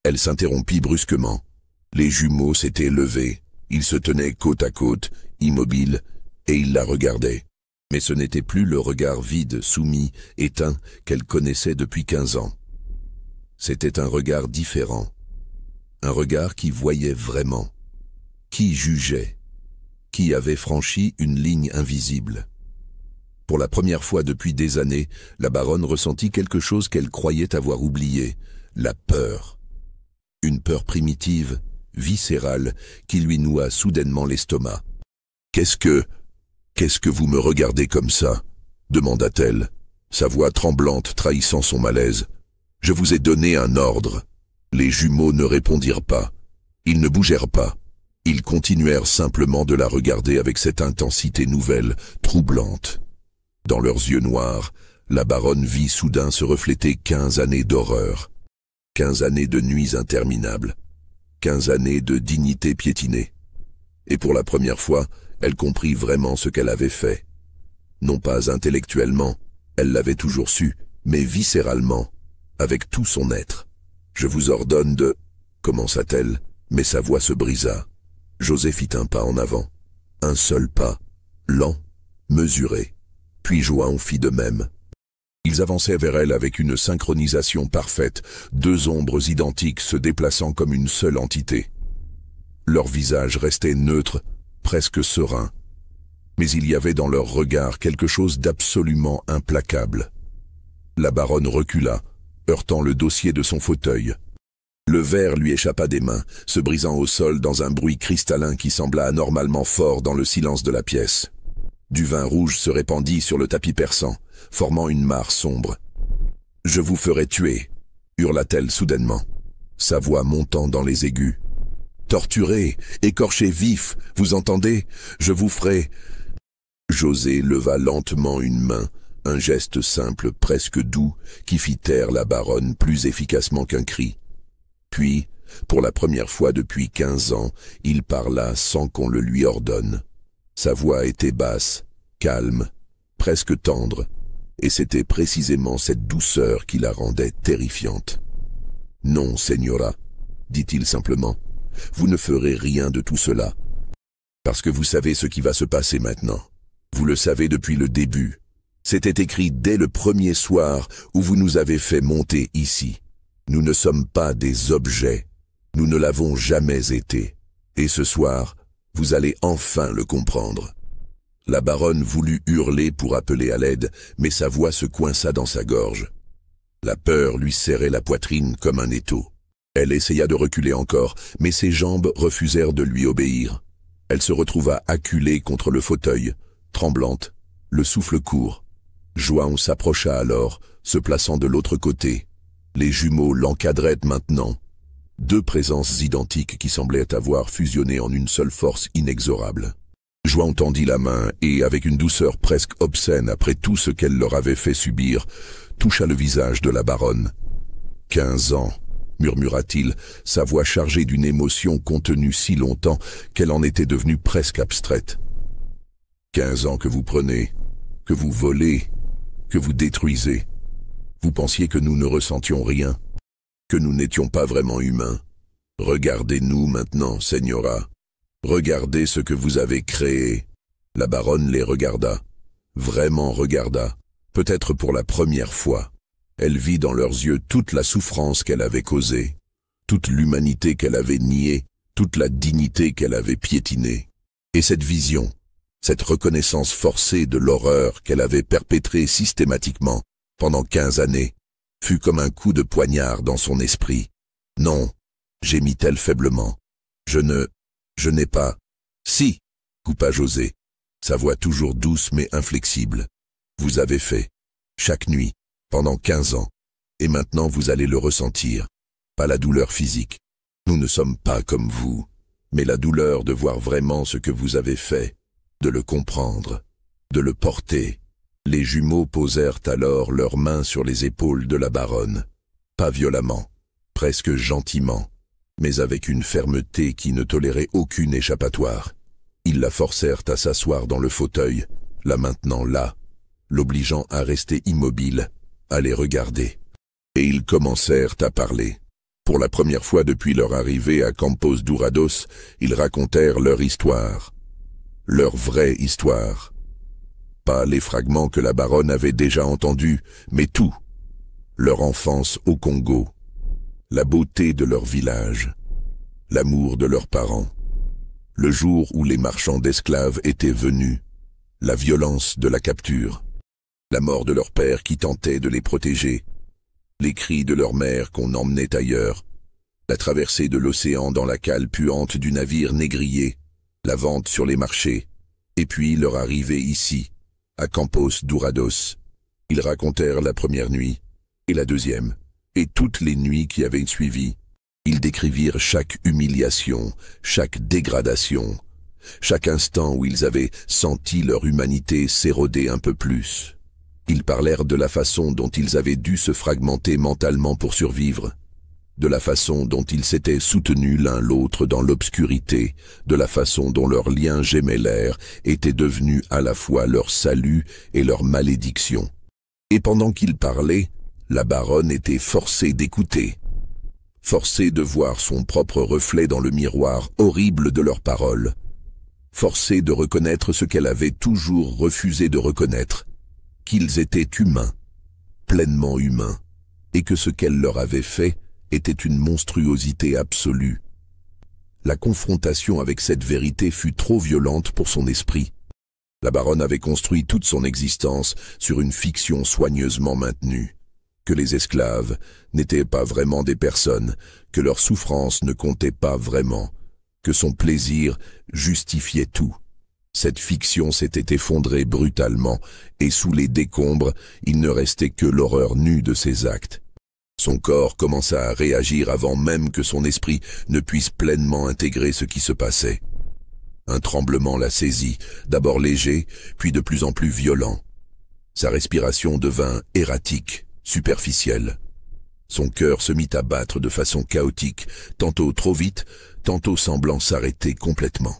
Elle s'interrompit brusquement. Les jumeaux s'étaient levés. Ils se tenaient côte à côte, immobiles, et ils la regardaient. Mais ce n'était plus le regard vide, soumis, éteint qu'elle connaissait depuis 15 ans. C'était un regard différent. Un regard qui voyait vraiment, qui jugeait, qui avait franchi une ligne invisible. Pour la première fois depuis des années, la baronne ressentit quelque chose qu'elle croyait avoir oublié, la peur. Une peur primitive, viscérale, qui lui noua soudainement l'estomac. « Qu'est-ce que vous me regardez comme ça ?» demanda-t-elle, sa voix tremblante trahissant son malaise. « Je vous ai donné un ordre. » Les jumeaux ne répondirent pas. Ils ne bougèrent pas. Ils continuèrent simplement de la regarder avec cette intensité nouvelle, troublante. Dans leurs yeux noirs, la baronne vit soudain se refléter 15 années d'horreur. 15 années de nuits interminables. 15 années de dignité piétinée. Et pour la première fois, elle comprit vraiment ce qu'elle avait fait. Non pas intellectuellement, elle l'avait toujours su, mais viscéralement, avec tout son être. « Je vous ordonne de... » commença-t-elle, mais sa voix se brisa. José fit un pas en avant. Un seul pas, lent, mesuré. Puis João fit de même. Ils avançaient vers elle avec une synchronisation parfaite, deux ombres identiques se déplaçant comme une seule entité. Leurs visages restaient neutres, presque sereins. Mais il y avait dans leur regard quelque chose d'absolument implacable. La baronne recula, heurtant le dossier de son fauteuil. Le verre lui échappa des mains, se brisant au sol dans un bruit cristallin qui sembla anormalement fort dans le silence de la pièce. Du vin rouge se répandit sur le tapis persan, formant une mare sombre. « Je vous ferai tuer !» hurla-t-elle soudainement, sa voix montant dans les aigus. « Torturé, écorché vif, vous entendez? Je vous ferai... » José leva lentement une main, un geste simple, presque doux, qui fit taire la baronne plus efficacement qu'un cri. Puis, pour la première fois depuis 15 ans, il parla sans qu'on le lui ordonne. Sa voix était basse, calme, presque tendre, et c'était précisément cette douceur qui la rendait terrifiante. « Non, señora, dit-il simplement, vous ne ferez rien de tout cela, parce que vous savez ce qui va se passer maintenant. Vous le savez depuis le début. C'était écrit dès le premier soir où vous nous avez fait monter ici. Nous ne sommes pas des objets, nous ne l'avons jamais été. Et ce soir, vous allez enfin le comprendre. » La baronne voulut hurler pour appeler à l'aide, mais sa voix se coinça dans sa gorge. La peur lui serrait la poitrine comme un étau. Elle essaya de reculer encore, mais ses jambes refusèrent de lui obéir. Elle se retrouva acculée contre le fauteuil, tremblante, le souffle court. João s'approcha alors, se plaçant de l'autre côté. Les jumeaux l'encadraient maintenant. Deux présences identiques qui semblaient avoir fusionné en une seule force inexorable. João tendit la main et, avec une douceur presque obscène après tout ce qu'elle leur avait fait subir, toucha le visage de la baronne. « 15 ans », murmura-t-il, sa voix chargée d'une émotion contenue si longtemps qu'elle en était devenue presque abstraite. « 15 ans que vous prenez, que vous volez, que vous détruisez. Vous pensiez que nous ne ressentions rien, que nous n'étions pas vraiment humains. Regardez-nous maintenant, señora. Regardez ce que vous avez créé. » La baronne les regarda, vraiment regarda, peut-être pour la première fois. Elle vit dans leurs yeux toute la souffrance qu'elle avait causée, toute l'humanité qu'elle avait niée, toute la dignité qu'elle avait piétinée. Et cette vision, cette reconnaissance forcée de l'horreur qu'elle avait perpétrée systématiquement pendant 15 années, fut comme un coup de poignard dans son esprit. « Non » gémit-elle faiblement. « Je n'ai pas... »« Si » coupa José, sa voix toujours douce mais inflexible. « Vous avez fait, chaque nuit, pendant 15 ans, et maintenant vous allez le ressentir, pas la douleur physique. Nous ne sommes pas comme vous, mais la douleur de voir vraiment ce que vous avez fait, de le comprendre, de le porter. » Les jumeaux posèrent alors leurs mains sur les épaules de la baronne, pas violemment, presque gentiment, mais avec une fermeté qui ne tolérait aucune échappatoire. Ils la forcèrent à s'asseoir dans le fauteuil, la maintenant là, l'obligeant à rester immobile, à les regarder. Et ils commencèrent à parler. Pour la première fois depuis leur arrivée à Campos Dourados, ils racontèrent leur histoire. Leur vraie histoire. Pas les fragments que la baronne avait déjà entendus, mais tout. Leur enfance au Congo, la beauté de leur village, l'amour de leurs parents, le jour où les marchands d'esclaves étaient venus, la violence de la capture, la mort de leur père qui tentait de les protéger, les cris de leur mère qu'on emmenait ailleurs, la traversée de l'océan dans la cale puante du navire négrier, la vente sur les marchés, et puis leur arrivée ici, à Campos Dourados. Ils racontèrent la première nuit, et la deuxième, et toutes les nuits qui avaient suivi. Ils décrivirent chaque humiliation, chaque dégradation, chaque instant où ils avaient senti leur humanité s'éroder un peu plus. Ils parlèrent de la façon dont ils avaient dû se fragmenter mentalement pour survivre, de la façon dont ils s'étaient soutenus l'un l'autre dans l'obscurité, de la façon dont leurs liens gémellaires étaient devenus à la fois leur salut et leur malédiction. Et pendant qu'ils parlaient, la baronne était forcée d'écouter, forcée de voir son propre reflet dans le miroir horrible de leurs paroles, forcée de reconnaître ce qu'elle avait toujours refusé de reconnaître, qu'ils étaient humains, pleinement humains, et que ce qu'elle leur avait fait était une monstruosité absolue. La confrontation avec cette vérité fut trop violente pour son esprit. La baronne avait construit toute son existence sur une fiction soigneusement maintenue, que les esclaves n'étaient pas vraiment des personnes, que leur souffrance ne comptait pas vraiment, que son plaisir justifiait tout. Cette fiction s'était effondrée brutalement, et sous les décombres, il ne restait que l'horreur nue de ses actes. Son corps commença à réagir avant même que son esprit ne puisse pleinement intégrer ce qui se passait. Un tremblement la saisit, d'abord léger, puis de plus en plus violent. Sa respiration devint erratique, superficielle. Son cœur se mit à battre de façon chaotique, tantôt trop vite, tantôt semblant s'arrêter complètement.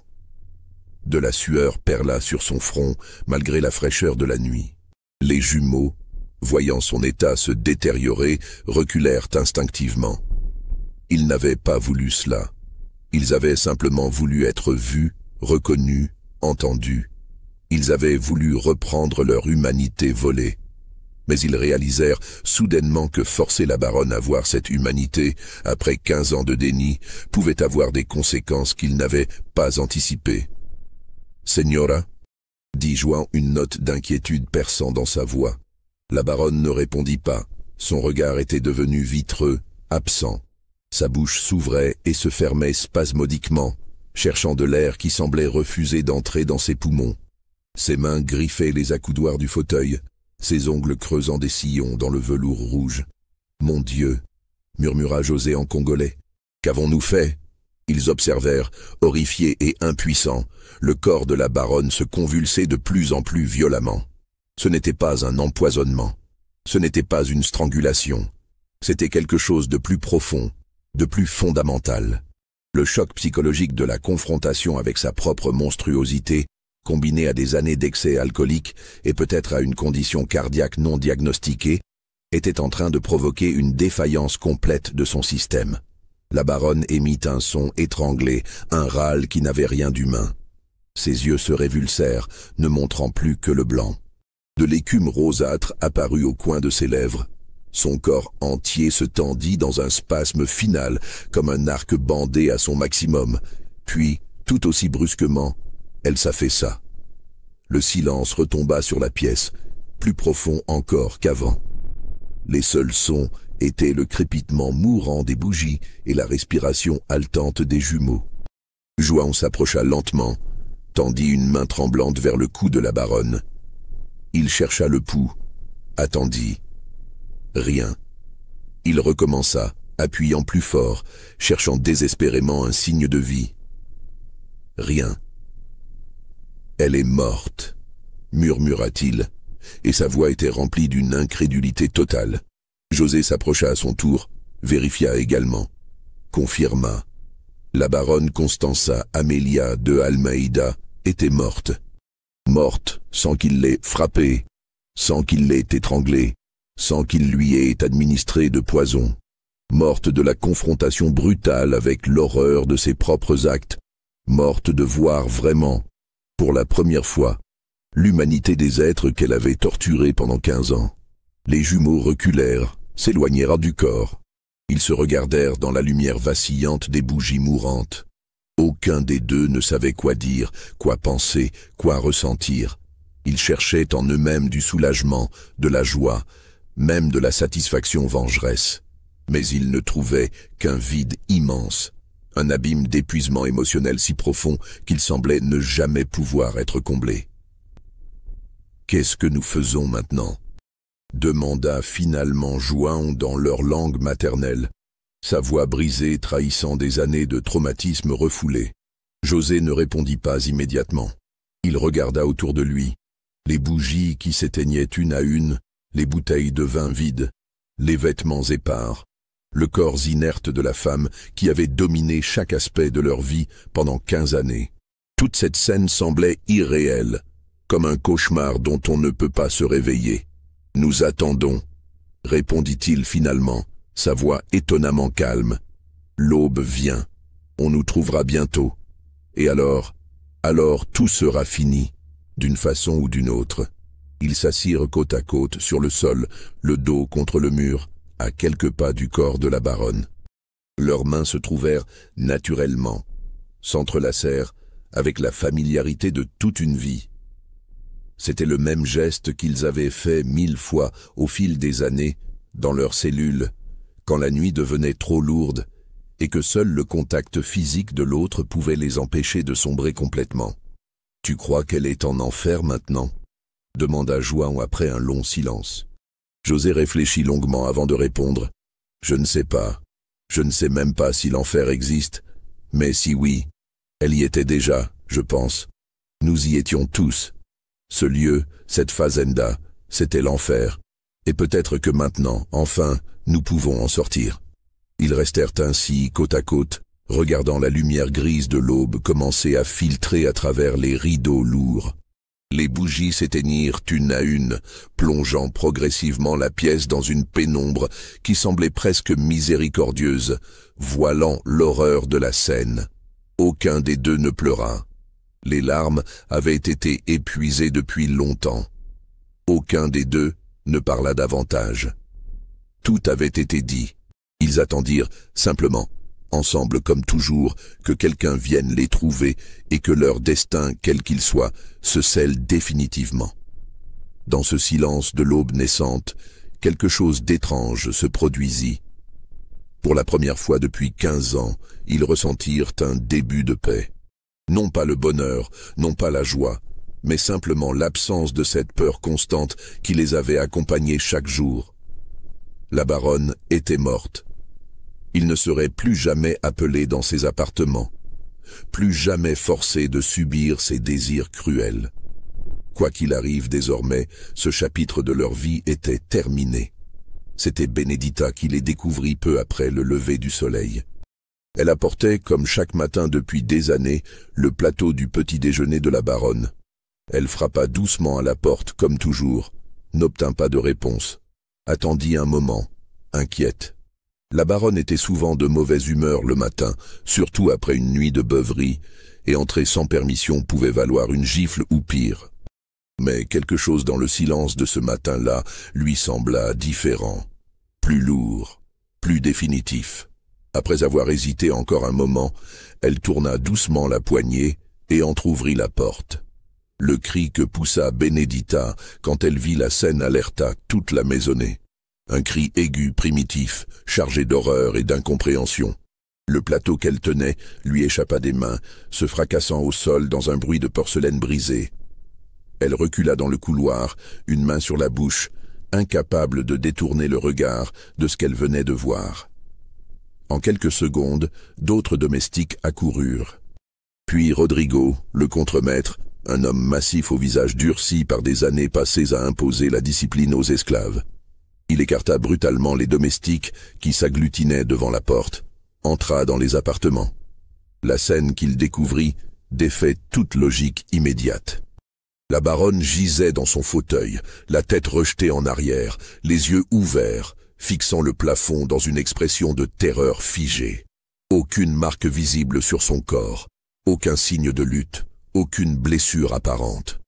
De la sueur perla sur son front, malgré la fraîcheur de la nuit. Les jumeaux, voyant son état se détériorer, reculèrent instinctivement. Ils n'avaient pas voulu cela. Ils avaient simplement voulu être vus, reconnus, entendus. Ils avaient voulu reprendre leur humanité volée. Mais ils réalisèrent soudainement que forcer la baronne à voir cette humanité, après 15 ans de déni, pouvait avoir des conséquences qu'ils n'avaient pas anticipées. « Señora » dit Juan, une note d'inquiétude perçant dans sa voix. La baronne ne répondit pas. Son regard était devenu vitreux, absent. Sa bouche s'ouvrait et se fermait spasmodiquement, cherchant de l'air qui semblait refuser d'entrer dans ses poumons. Ses mains griffaient les accoudoirs du fauteuil, ses ongles creusant des sillons dans le velours rouge. « Mon Dieu !» murmura José en congolais. « Qu'avons-nous fait ?» Ils observèrent, horrifiés et impuissants, le corps de la baronne se convulser de plus en plus violemment. Ce n'était pas un empoisonnement, ce n'était pas une strangulation, c'était quelque chose de plus profond, de plus fondamental. Le choc psychologique de la confrontation avec sa propre monstruosité, combiné à des années d'excès alcoolique et peut-être à une condition cardiaque non diagnostiquée, était en train de provoquer une défaillance complète de son système. La baronne émit un son étranglé, un râle qui n'avait rien d'humain. Ses yeux se révulsèrent, ne montrant plus que le blanc. De l'écume rosâtre apparut au coin de ses lèvres. Son corps entier se tendit dans un spasme final, comme un arc bandé à son maximum. Puis, tout aussi brusquement, elle s'affaissa. Le silence retomba sur la pièce, plus profond encore qu'avant. Les seuls sons étaient le crépitement mourant des bougies et la respiration haletante des jumeaux. Juan s'approcha lentement, tendit une main tremblante vers le cou de la baronne. Il chercha le pouls, attendit. Rien. Il recommença, appuyant plus fort, cherchant désespérément un signe de vie. Rien. « Elle est morte », murmura-t-il, et sa voix était remplie d'une incrédulité totale. José s'approcha à son tour, vérifia également, confirma. La baronne Constanza Amelia de Almeida était morte. Morte sans qu'il l'ait frappée, sans qu'il l'ait étranglée, sans qu'il lui ait administré de poison. Morte de la confrontation brutale avec l'horreur de ses propres actes. Morte de voir vraiment, pour la première fois, l'humanité des êtres qu'elle avait torturés pendant 15 ans. Les jumeaux reculèrent, s'éloignèrent du corps. Ils se regardèrent dans la lumière vacillante des bougies mourantes. Aucun des deux ne savait quoi dire, quoi penser, quoi ressentir. Ils cherchaient en eux-mêmes du soulagement, de la joie, même de la satisfaction vengeresse. Mais ils ne trouvaient qu'un vide immense, un abîme d'épuisement émotionnel si profond qu'il semblait ne jamais pouvoir être comblé. « Qu'est-ce que nous faisons maintenant ?» demanda finalement Juan dans leur langue maternelle, sa voix brisée trahissant des années de traumatisme refoulé. José ne répondit pas immédiatement. Il regarda autour de lui. Les bougies qui s'éteignaient une à une, les bouteilles de vin vides, les vêtements épars, le corps inerte de la femme qui avait dominé chaque aspect de leur vie pendant 15 années. Toute cette scène semblait irréelle, comme un cauchemar dont on ne peut pas se réveiller. « Nous attendons », répondit-il finalement, sa voix étonnamment calme. « L'aube vient. On nous trouvera bientôt. Et alors tout sera fini, d'une façon ou d'une autre. » Ils s'assirent côte à côte sur le sol, le dos contre le mur, à quelques pas du corps de la baronne. Leurs mains se trouvèrent naturellement, s'entrelacèrent avec la familiarité de toute une vie. C'était le même geste qu'ils avaient fait 1000 fois au fil des années, dans leurs cellules, quand la nuit devenait trop lourde et que seul le contact physique de l'autre pouvait les empêcher de sombrer complètement. « Tu crois qu'elle est en enfer maintenant ?» demanda Juan après un long silence. José réfléchit longuement avant de répondre. « Je ne sais pas. Je ne sais même pas si l'enfer existe. Mais si oui, elle y était déjà, je pense. Nous y étions tous. Ce lieu, cette fazenda, c'était l'enfer. Et peut-être que maintenant, enfin, nous pouvons en sortir. » Ils restèrent ainsi, côte à côte, regardant la lumière grise de l'aube commencer à filtrer à travers les rideaux lourds. Les bougies s'éteignirent une à une, plongeant progressivement la pièce dans une pénombre qui semblait presque miséricordieuse, voilant l'horreur de la scène. Aucun des deux ne pleura. Les larmes avaient été épuisées depuis longtemps. Aucun des deux ne parla davantage. Tout avait été dit. Ils attendirent simplement, ensemble comme toujours, que quelqu'un vienne les trouver et que leur destin, quel qu'il soit, se scelle définitivement. Dans ce silence de l'aube naissante, quelque chose d'étrange se produisit. Pour la première fois depuis 15 ans, ils ressentirent un début de paix. Non pas le bonheur, non pas la joie, mais simplement l'absence de cette peur constante qui les avait accompagnés chaque jour. La baronne était morte. Il ne serait plus jamais appelé dans ses appartements, plus jamais forcé de subir ses désirs cruels. Quoi qu'il arrive désormais, ce chapitre de leur vie était terminé. C'était Benedita qui les découvrit peu après le lever du soleil. Elle apportait, comme chaque matin depuis des années, le plateau du petit déjeuner de la baronne. Elle frappa doucement à la porte, comme toujours, n'obtint pas de réponse, attendit un moment, inquiète. La baronne était souvent de mauvaise humeur le matin, surtout après une nuit de beuverie, et entrer sans permission pouvait valoir une gifle ou pire. Mais quelque chose dans le silence de ce matin-là lui sembla différent, plus lourd, plus définitif. Après avoir hésité encore un moment, elle tourna doucement la poignée et entr'ouvrit la porte. Le cri que poussa Benedita quand elle vit la scène alerta toute la maisonnée. Un cri aigu, primitif, chargé d'horreur et d'incompréhension. Le plateau qu'elle tenait lui échappa des mains, se fracassant au sol dans un bruit de porcelaine brisée. Elle recula dans le couloir, une main sur la bouche, incapable de détourner le regard de ce qu'elle venait de voir. En quelques secondes, d'autres domestiques accoururent. Puis Rodrigo, le contremaître, un homme massif au visage durci par des années passées à imposer la discipline aux esclaves. Il écarta brutalement les domestiques qui s'agglutinaient devant la porte, entra dans les appartements. La scène qu'il découvrit défait toute logique immédiate. La baronne gisait dans son fauteuil, la tête rejetée en arrière, les yeux ouverts, fixant le plafond dans une expression de terreur figée. Aucune marque visible sur son corps, aucun signe de lutte, aucune blessure apparente.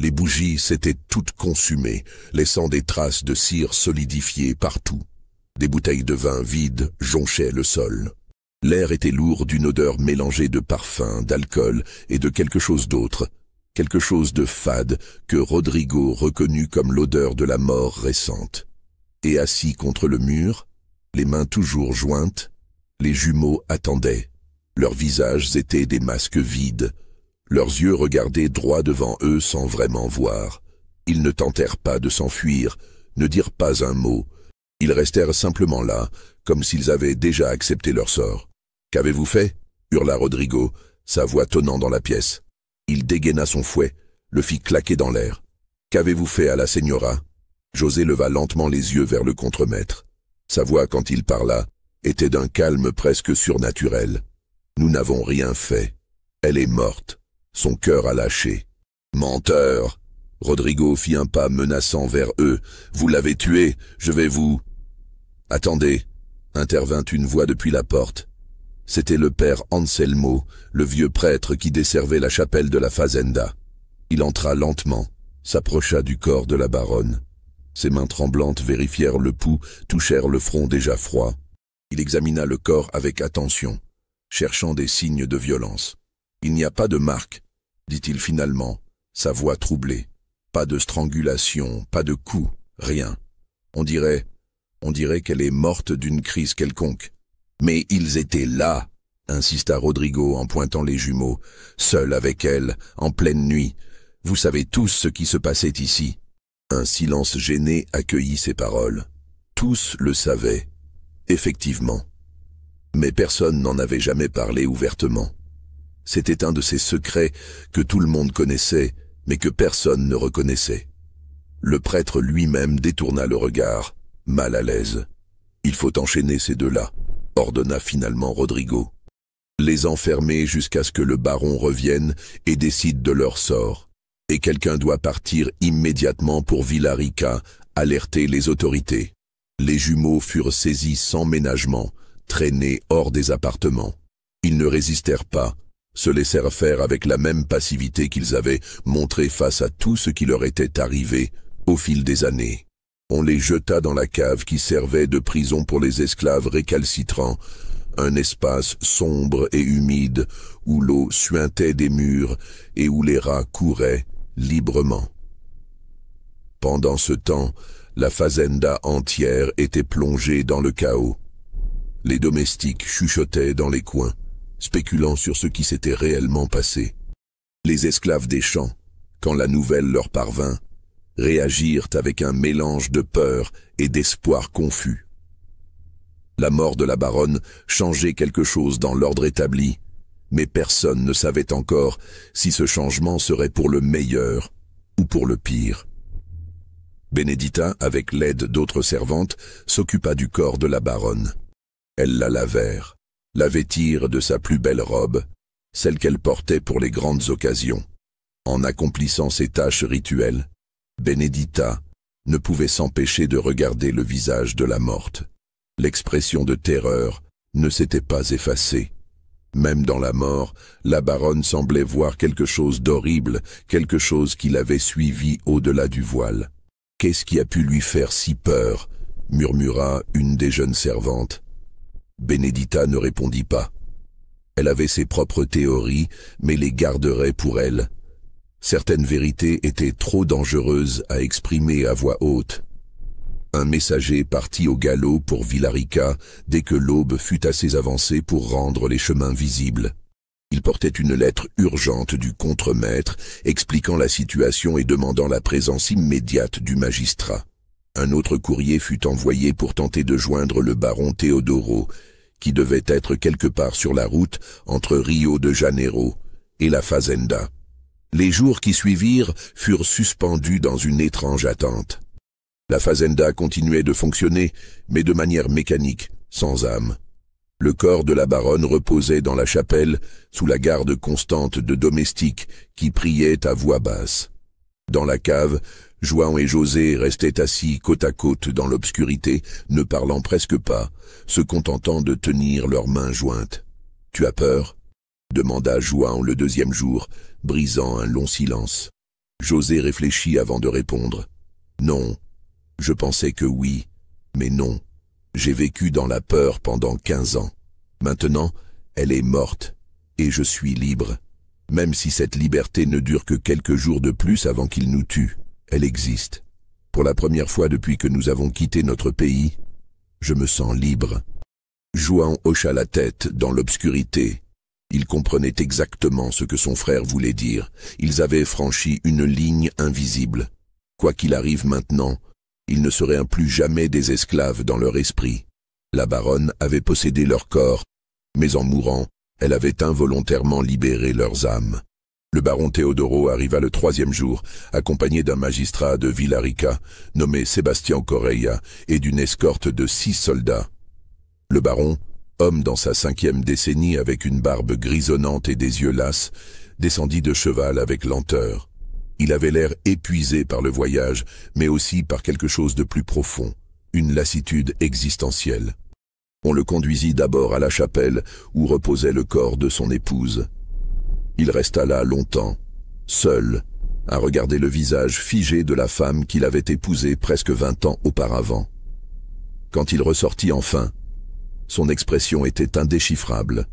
Les bougies s'étaient toutes consumées, laissant des traces de cire solidifiée partout. Des bouteilles de vin vides jonchaient le sol. L'air était lourd d'une odeur mélangée de parfum, d'alcool et de quelque chose d'autre, quelque chose de fade que Rodrigo reconnut comme l'odeur de la mort récente. Et assis contre le mur, les mains toujours jointes, les jumeaux attendaient. Leurs visages étaient des masques vides. Leurs yeux regardaient droit devant eux sans vraiment voir. Ils ne tentèrent pas de s'enfuir, ne dirent pas un mot. Ils restèrent simplement là, comme s'ils avaient déjà accepté leur sort. « Qu'avez-vous fait » hurla Rodrigo, sa voix tonnant dans la pièce. Il dégaina son fouet, le fit claquer dans l'air. « Qu'avez-vous fait à la señora » José leva lentement les yeux vers le contremaître. Sa voix, quand il parla, était d'un calme presque surnaturel. « Nous n'avons rien fait. Elle est morte. Son cœur a lâché. »« Menteur !» Rodrigo fit un pas menaçant vers eux. « Vous l'avez tué, je vais vous... » « Attendez !» intervint une voix depuis la porte. C'était le père Anselmo, le vieux prêtre qui desservait la chapelle de la fazenda. Il entra lentement, s'approcha du corps de la baronne. Ses mains tremblantes vérifièrent le pouls, touchèrent le front déjà froid. Il examina le corps avec attention, cherchant des signes de violence. « Il n'y a pas de marque, » dit-il finalement, sa voix troublée. « Pas de strangulation, pas de coup, rien. On dirait qu'elle est morte d'une crise quelconque. » « Mais ils étaient là, » insista Rodrigo en pointant les jumeaux, « seuls avec elle, en pleine nuit. Vous savez tous ce qui se passait ici. » Un silence gêné accueillit ces paroles. Tous le savaient, effectivement. Mais personne n'en avait jamais parlé ouvertement. C'était un de ces secrets que tout le monde connaissait, mais que personne ne reconnaissait. Le prêtre lui-même détourna le regard, mal à l'aise. « Il faut enchaîner ces deux-là », ordonna finalement Rodrigo. « Les enfermer jusqu'à ce que le baron revienne et décide de leur sort. Et quelqu'un doit partir immédiatement pour Villarica, alerter les autorités. » Les jumeaux furent saisis sans ménagement, traînés hors des appartements. Ils ne résistèrent pas, se laissèrent faire avec la même passivité qu'ils avaient montrée face à tout ce qui leur était arrivé au fil des années. On les jeta dans la cave qui servait de prison pour les esclaves récalcitrants, un espace sombre et humide où l'eau suintait des murs et où les rats couraient librement. Pendant ce temps, la fazenda entière était plongée dans le chaos. Les domestiques chuchotaient dans les coins, spéculant sur ce qui s'était réellement passé. Les esclaves des champs, quand la nouvelle leur parvint, réagirent avec un mélange de peur et d'espoir confus. La mort de la baronne changeait quelque chose dans l'ordre établi, mais personne ne savait encore si ce changement serait pour le meilleur ou pour le pire. Benedita, avec l'aide d'autres servantes, s'occupa du corps de la baronne. Elles la lavèrent, la vêtirent de sa plus belle robe, celle qu'elle portait pour les grandes occasions. En accomplissant ces tâches rituelles, Benedita ne pouvait s'empêcher de regarder le visage de la morte. L'expression de terreur ne s'était pas effacée. Même dans la mort, la baronne semblait voir quelque chose d'horrible, quelque chose qui l'avait suivi au-delà du voile. « Qu'est-ce qui a pu lui faire si peur ?» murmura une des jeunes servantes. Benedita ne répondit pas. Elle avait ses propres théories, mais les garderait pour elle. Certaines vérités étaient trop dangereuses à exprimer à voix haute. Un messager partit au galop pour Villarica dès que l'aube fut assez avancée pour rendre les chemins visibles. Il portait une lettre urgente du contremaître expliquant la situation et demandant la présence immédiate du magistrat. Un autre courrier fut envoyé pour tenter de joindre le baron Teodoro, qui devait être quelque part sur la route entre Rio de Janeiro et la fazenda. Les jours qui suivirent furent suspendus dans une étrange attente. La fazenda continuait de fonctionner, mais de manière mécanique, sans âme. Le corps de la baronne reposait dans la chapelle, sous la garde constante de domestiques qui priaient à voix basse. Dans la cave, João et José restaient assis côte à côte dans l'obscurité, ne parlant presque pas, se contentant de tenir leurs mains jointes. « Tu as peur ?» demanda João le deuxième jour, brisant un long silence. José réfléchit avant de répondre. « Non, je pensais que oui, mais non. J'ai vécu dans la peur pendant 15 ans. Maintenant, elle est morte, et je suis libre. Même si cette liberté ne dure que quelques jours de plus avant qu'il nous tue, elle existe. Pour la première fois depuis que nous avons quitté notre pays, je me sens libre. » João hocha la tête dans l'obscurité. Il comprenait exactement ce que son frère voulait dire. Ils avaient franchi une ligne invisible. Quoi qu'il arrive maintenant, ils ne seraient plus jamais des esclaves dans leur esprit. La baronne avait possédé leur corps, mais en mourant, Elle avait involontairement libéré leurs âmes. Le baron Teodoro arriva le 3e jour, accompagné d'un magistrat de Villarica, nommé Sebastián Correia, et d'une escorte de 6 soldats. Le baron, homme dans sa 5e décennie avec une barbe grisonnante et des yeux lasses, descendit de cheval avec lenteur. Il avait l'air épuisé par le voyage, mais aussi par quelque chose de plus profond, une lassitude existentielle. On le conduisit d'abord à la chapelle où reposait le corps de son épouse. Il resta là longtemps, seul, à regarder le visage figé de la femme qu'il avait épousée presque 20 ans auparavant. Quand il ressortit enfin, son expression était indéchiffrable.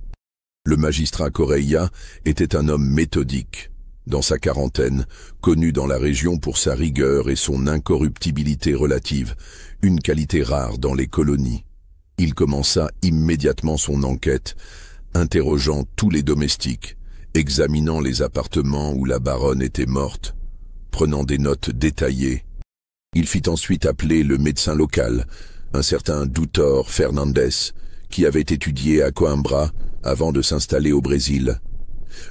Le magistrat Correia était un homme méthodique, dans sa quarantaine, connu dans la région pour sa rigueur et son incorruptibilité relative, une qualité rare dans les colonies. Il commença immédiatement son enquête, interrogeant tous les domestiques, examinant les appartements où la baronne était morte, prenant des notes détaillées. Il fit ensuite appeler le médecin local, un certain Doutor Fernandez, qui avait étudié à Coimbra avant de s'installer au Brésil.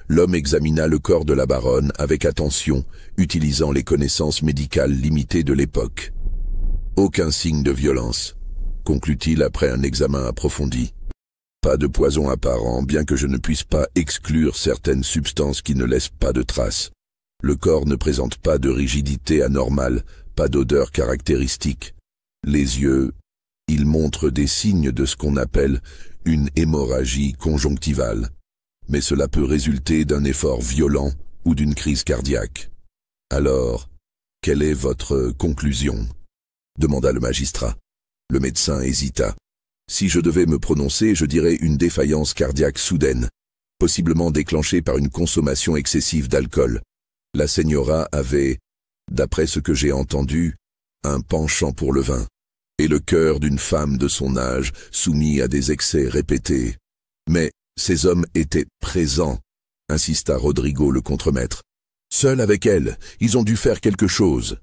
L'homme examina le corps de la baronne avec attention, utilisant les connaissances médicales limitées de l'époque. Aucun signe de violence, conclut-il après un examen approfondi. Pas de poison apparent, bien que je ne puisse pas exclure certaines substances qui ne laissent pas de traces. Le corps ne présente pas de rigidité anormale, pas d'odeur caractéristique. Les yeux, ils montrent des signes de ce qu'on appelle une hémorragie conjonctivale. Mais cela peut résulter d'un effort violent ou d'une crise cardiaque. Alors, quelle est votre conclusion ? Demanda le magistrat. Le médecin hésita. Si je devais me prononcer, je dirais une défaillance cardiaque soudaine, possiblement déclenchée par une consommation excessive d'alcool. La señora avait, d'après ce que j'ai entendu, un penchant pour le vin, et le cœur d'une femme de son âge soumis à des excès répétés. Mais ces hommes étaient présents, insista Rodrigo le contremaître. Seul avec elle, ils ont dû faire quelque chose.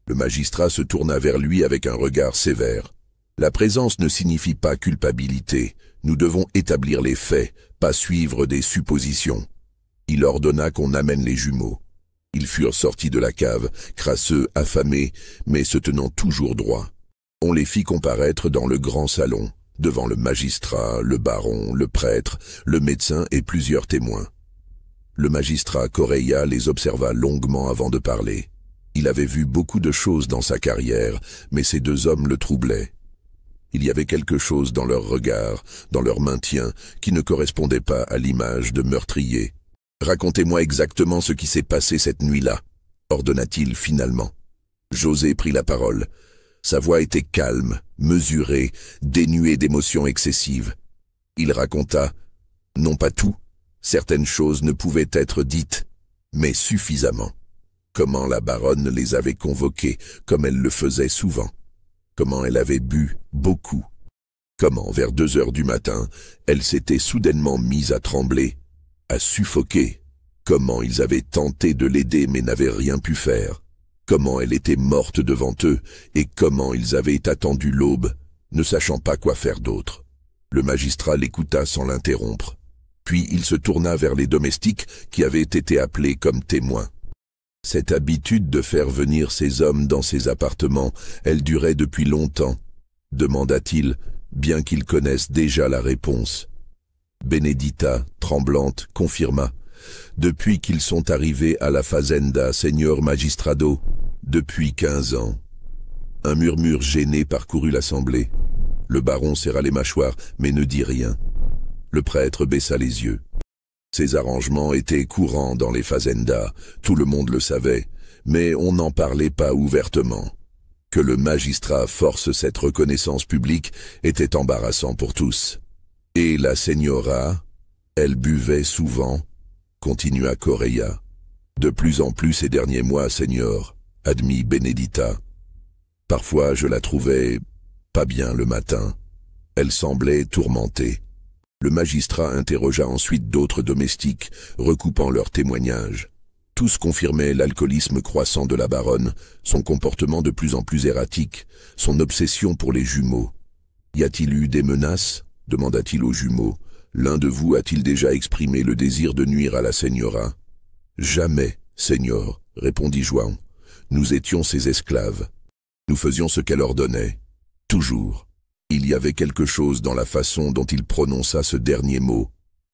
Le magistrat se tourna vers lui avec un regard sévère. La présence ne signifie pas culpabilité. Nous devons établir les faits, pas suivre des suppositions. Il ordonna qu'on amène les jumeaux. Ils furent sortis de la cave, crasseux, affamés, mais se tenant toujours droit. On les fit comparaître dans le grand salon, devant le magistrat, le baron, le prêtre, le médecin et plusieurs témoins. Le magistrat Correia les observa longuement avant de parler. Il avait vu beaucoup de choses dans sa carrière, mais ces 2 hommes le troublaient. Il y avait quelque chose dans leur regard, dans leur maintien, qui ne correspondait pas à l'image de meurtrier. « Racontez-moi exactement ce qui s'est passé cette nuit-là », ordonna-t-il finalement. José prit la parole. Sa voix était calme, mesurée, dénuée d'émotions excessives. Il raconta, non pas tout, certaines choses ne pouvaient être dites, mais suffisamment. Comment la baronne les avait convoqués, comme elle le faisait souvent. Comment elle avait bu beaucoup. Comment, vers 2 heures du matin, elle s'était soudainement mise à trembler, à suffoquer. Comment ils avaient tenté de l'aider mais n'avaient rien pu faire. Comment elle était morte devant eux et comment ils avaient attendu l'aube, ne sachant pas quoi faire d'autre. Le magistrat l'écouta sans l'interrompre. Puis il se tourna vers les domestiques qui avaient été appelés comme témoins. Cette habitude de faire venir ces hommes dans ses appartements, elle durait depuis longtemps, demanda-t-il, bien qu'ils connaissent déjà la réponse. Benedita, tremblante, confirma. Depuis qu'ils sont arrivés à la fazenda, Señor Magistrado, depuis 15 ans. Un murmure gêné parcourut l'assemblée. Le baron serra les mâchoires, mais ne dit rien. Le prêtre baissa les yeux. Ces arrangements étaient courants dans les fazendas, tout le monde le savait, mais on n'en parlait pas ouvertement. Que le magistrat force cette reconnaissance publique était embarrassant pour tous. Et la señora, elle buvait souvent, continua Correia. De plus en plus ces derniers mois, Seigneur, admit Benedita. Parfois je la trouvais pas bien le matin. Elle semblait tourmentée. Le magistrat interrogea ensuite d'autres domestiques, recoupant leurs témoignages. Tous confirmaient l'alcoolisme croissant de la baronne, son comportement de plus en plus erratique, son obsession pour les jumeaux. « Y a-t-il eu des menaces » demanda-t-il aux jumeaux. L'un de vous a-t-il déjà exprimé le désir de nuire à la señora? Jamais, Seigneur, répondit João. Nous étions ses esclaves. Nous faisions ce qu'elle ordonnait. Toujours. Il y avait quelque chose dans la façon dont il prononça ce dernier mot,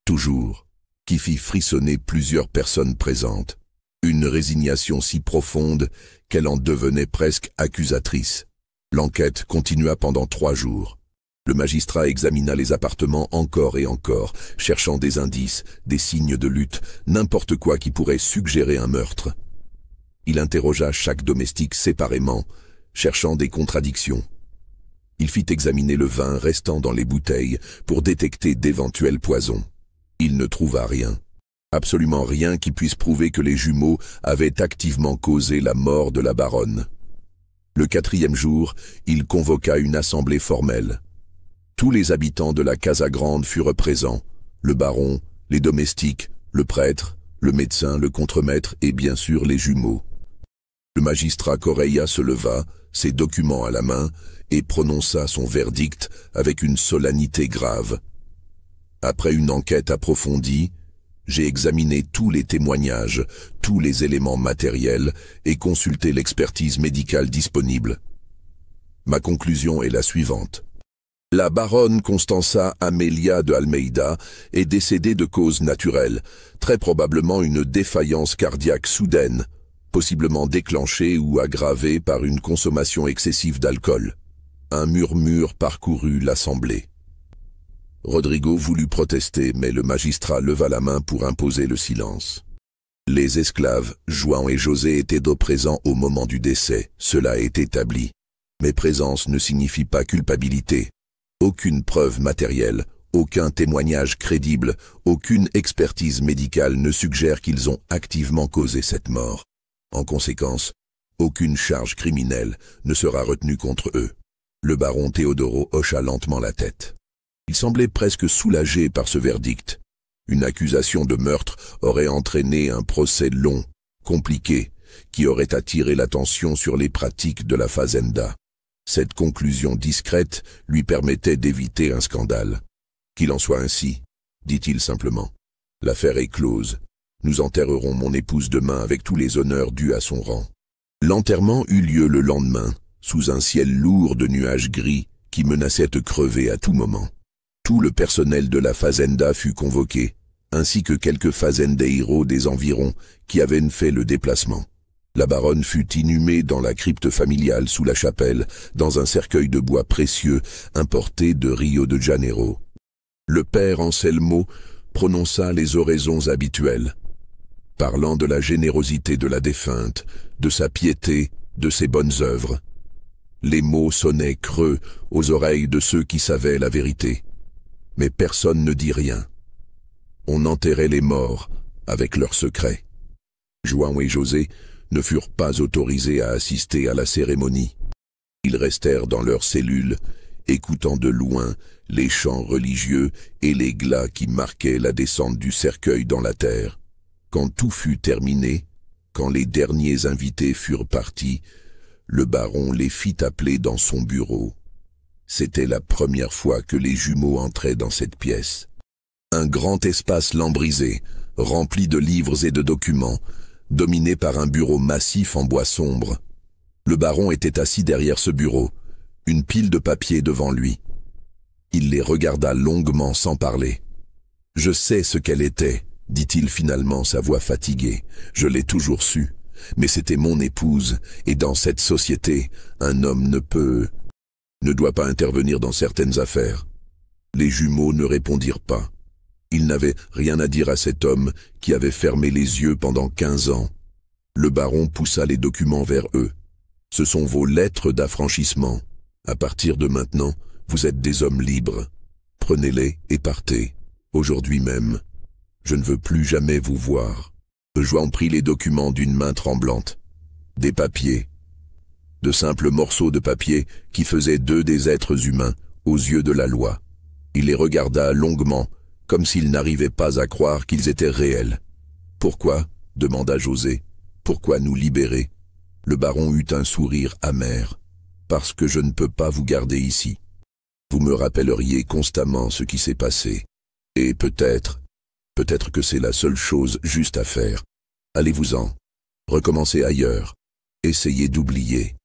toujours, qui fit frissonner plusieurs personnes présentes. Une résignation si profonde qu'elle en devenait presque accusatrice. L'enquête continua pendant 3 jours. Le magistrat examina les appartements encore et encore, cherchant des indices, des signes de lutte, n'importe quoi qui pourrait suggérer un meurtre. Il interrogea chaque domestique séparément, cherchant des contradictions. Il fit examiner le vin restant dans les bouteilles pour détecter d'éventuels poisons. Il ne trouva rien. Absolument rien qui puisse prouver que les jumeaux avaient activement causé la mort de la baronne. Le 4e jour, il convoqua une assemblée formelle. Tous les habitants de la Casa Grande furent présents, le baron, les domestiques, le prêtre, le médecin, le contremaître et bien sûr les jumeaux. Le magistrat Correia se leva, ses documents à la main, et prononça son verdict avec une solennité grave. Après une enquête approfondie, j'ai examiné tous les témoignages, tous les éléments matériels et consulté l'expertise médicale disponible. Ma conclusion est la suivante. La baronne Constanza Amelia de Almeida est décédée de cause naturelle, très probablement une défaillance cardiaque soudaine, possiblement déclenchée ou aggravée par une consommation excessive d'alcool. Un murmure parcourut l'assemblée. Rodrigo voulut protester, mais le magistrat leva la main pour imposer le silence. Les esclaves, João et José, étaient présents au moment du décès, cela est établi. Mais présence ne signifie pas culpabilité. Aucune preuve matérielle, aucun témoignage crédible, aucune expertise médicale ne suggère qu'ils ont activement causé cette mort. En conséquence, aucune charge criminelle ne sera retenue contre eux. Le baron Teodoro hocha lentement la tête. Il semblait presque soulagé par ce verdict. Une accusation de meurtre aurait entraîné un procès long, compliqué, qui aurait attiré l'attention sur les pratiques de la fazenda. Cette conclusion discrète lui permettait d'éviter un scandale. Qu'il en soit ainsi, dit-il simplement. L'affaire est close. Nous enterrerons mon épouse demain avec tous les honneurs dus à son rang. L'enterrement eut lieu le lendemain, sous un ciel lourd de nuages gris qui menaçaient de crever à tout moment. Tout le personnel de la fazenda fut convoqué, ainsi que quelques fazendeiros des environs qui avaient fait le déplacement. La baronne fut inhumée dans la crypte familiale sous la chapelle, dans un cercueil de bois précieux importé de Rio de Janeiro. Le père Anselmo prononça les oraisons habituelles, parlant de la générosité de la défunte, de sa piété, de ses bonnes œuvres. Les mots sonnaient creux aux oreilles de ceux qui savaient la vérité. Mais personne ne dit rien. On enterrait les morts avec leurs secrets. João et José ne furent pas autorisés à assister à la cérémonie. Ils restèrent dans leurs cellules, écoutant de loin les chants religieux et les glas qui marquaient la descente du cercueil dans la terre. Quand tout fut terminé, quand les derniers invités furent partis, le baron les fit appeler dans son bureau. C'était la première fois que les jumeaux entraient dans cette pièce. Un grand espace lambrisé, rempli de livres et de documents, dominé par un bureau massif en bois sombre. Le baron était assis derrière ce bureau, une pile de papiers devant lui. Il les regarda longuement sans parler. « Je sais ce qu'elle était », dit-il finalement, sa voix fatiguée. « Je l'ai toujours su, mais c'était mon épouse, et dans cette société, un homme ne doit pas intervenir dans certaines affaires. » Les jumeaux ne répondirent pas. Ils n'avaient rien à dire à cet homme qui avait fermé les yeux pendant 15 ans. Le baron poussa les documents vers eux. « Ce sont vos lettres d'affranchissement. À partir de maintenant, vous êtes des hommes libres. Prenez-les et partez, aujourd'hui même. Je ne veux plus jamais vous voir. » João prit les documents d'une main tremblante. Des papiers. De simples morceaux de papier qui faisaient d'eux des êtres humains, aux yeux de la loi. Il les regarda longuement, comme s'il n'arrivait pas à croire qu'ils étaient réels. « Pourquoi ?» demanda José. « Pourquoi nous libérer ?» Le baron eut un sourire amer. « Parce que je ne peux pas vous garder ici. Vous me rappelleriez constamment ce qui s'est passé. Et peut-être que c'est la seule chose juste à faire. Allez-vous-en. Recommencez ailleurs. Essayez d'oublier.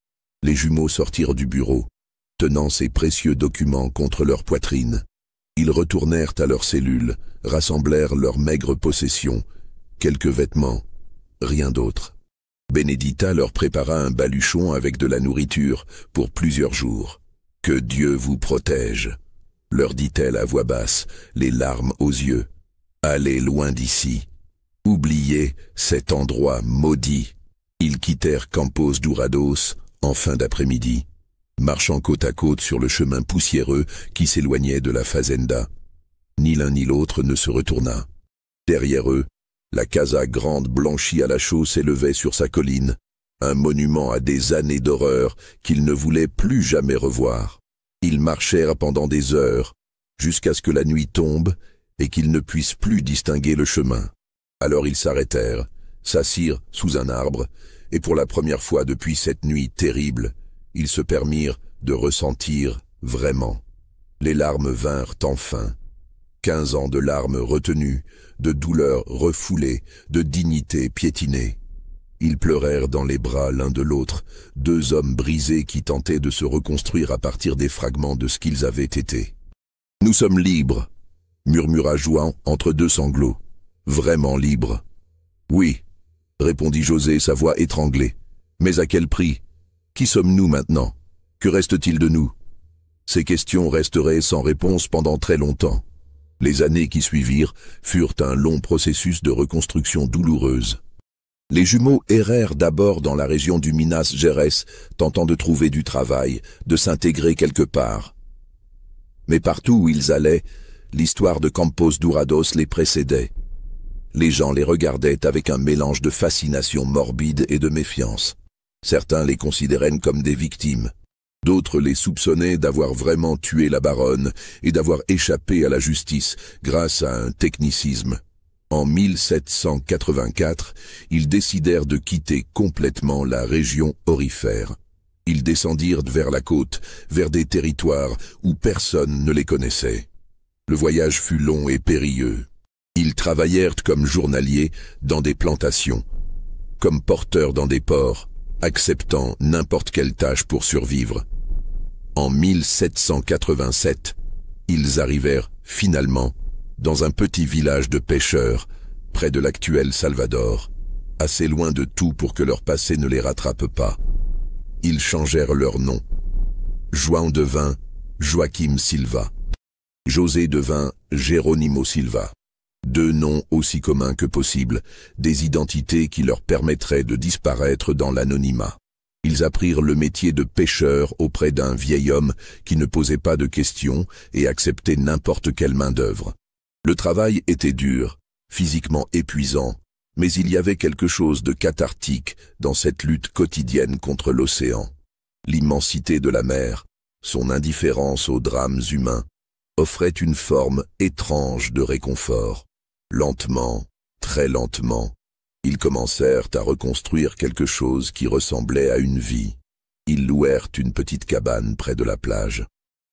Les jumeaux sortirent du bureau, tenant ces précieux documents contre leur poitrine. Ils retournèrent à leurs cellules, rassemblèrent leurs maigres possessions, quelques vêtements, rien d'autre. Benedita leur prépara un baluchon avec de la nourriture pour plusieurs jours. « Que Dieu vous protège !» leur dit-elle à voix basse, les larmes aux yeux. « Allez loin d'ici. Oubliez cet endroit maudit. » Ils quittèrent Campos Dourados en fin d'après-midi, marchant côte à côte sur le chemin poussiéreux qui s'éloignait de la fazenda. Ni l'un ni l'autre ne se retourna. Derrière eux, la casa grande blanchie à la chaux s'élevait sur sa colline, un monument à des années d'horreur qu'ils ne voulaient plus jamais revoir. Ils marchèrent pendant des heures, jusqu'à ce que la nuit tombe et qu'ils ne puissent plus distinguer le chemin. Alors ils s'arrêtèrent, s'assirent sous un arbre, et pour la première fois depuis cette nuit terrible, ils se permirent de ressentir vraiment. Les larmes vinrent enfin. 15 ans de larmes retenues, de douleurs refoulées, de dignité piétinée. Ils pleurèrent dans les bras l'un de l'autre, deux hommes brisés qui tentaient de se reconstruire à partir des fragments de ce qu'ils avaient été. « Nous sommes libres », murmura Juan entre deux sanglots. « Vraiment libres ?»« Oui », répondit José, sa voix étranglée. « Mais à quel prix? Qui sommes-nous maintenant? Que reste-t-il de nous ?» Ces questions resteraient sans réponse pendant très longtemps. Les années qui suivirent furent un long processus de reconstruction douloureuse. Les jumeaux errèrent d'abord dans la région du Minas Gerais, tentant de trouver du travail, de s'intégrer quelque part. Mais partout où ils allaient, l'histoire de Campos Dourados les précédait. Les gens les regardaient avec un mélange de fascination morbide et de méfiance. Certains les considéraient comme des victimes. D'autres les soupçonnaient d'avoir vraiment tué la baronne et d'avoir échappé à la justice grâce à un technicisme. En 1784, ils décidèrent de quitter complètement la région aurifère. Ils descendirent vers la côte, vers des territoires où personne ne les connaissait. Le voyage fut long et périlleux. Ils travaillèrent comme journaliers dans des plantations, comme porteurs dans des ports, acceptant n'importe quelle tâche pour survivre. En 1787, ils arrivèrent finalement dans un petit village de pêcheurs, près de l'actuel Salvador, assez loin de tout pour que leur passé ne les rattrape pas. Ils changèrent leur nom. Juan devint Joaquim Silva. José devint Jerónimo Silva. Deux noms aussi communs que possible, des identités qui leur permettraient de disparaître dans l'anonymat. Ils apprirent le métier de pêcheur auprès d'un vieil homme qui ne posait pas de questions et acceptait n'importe quelle main-d'œuvre. Le travail était dur, physiquement épuisant, mais il y avait quelque chose de cathartique dans cette lutte quotidienne contre l'océan. L'immensité de la mer, son indifférence aux drames humains, offrait une forme étrange de réconfort. Lentement, très lentement, ils commencèrent à reconstruire quelque chose qui ressemblait à une vie. Ils louèrent une petite cabane près de la plage.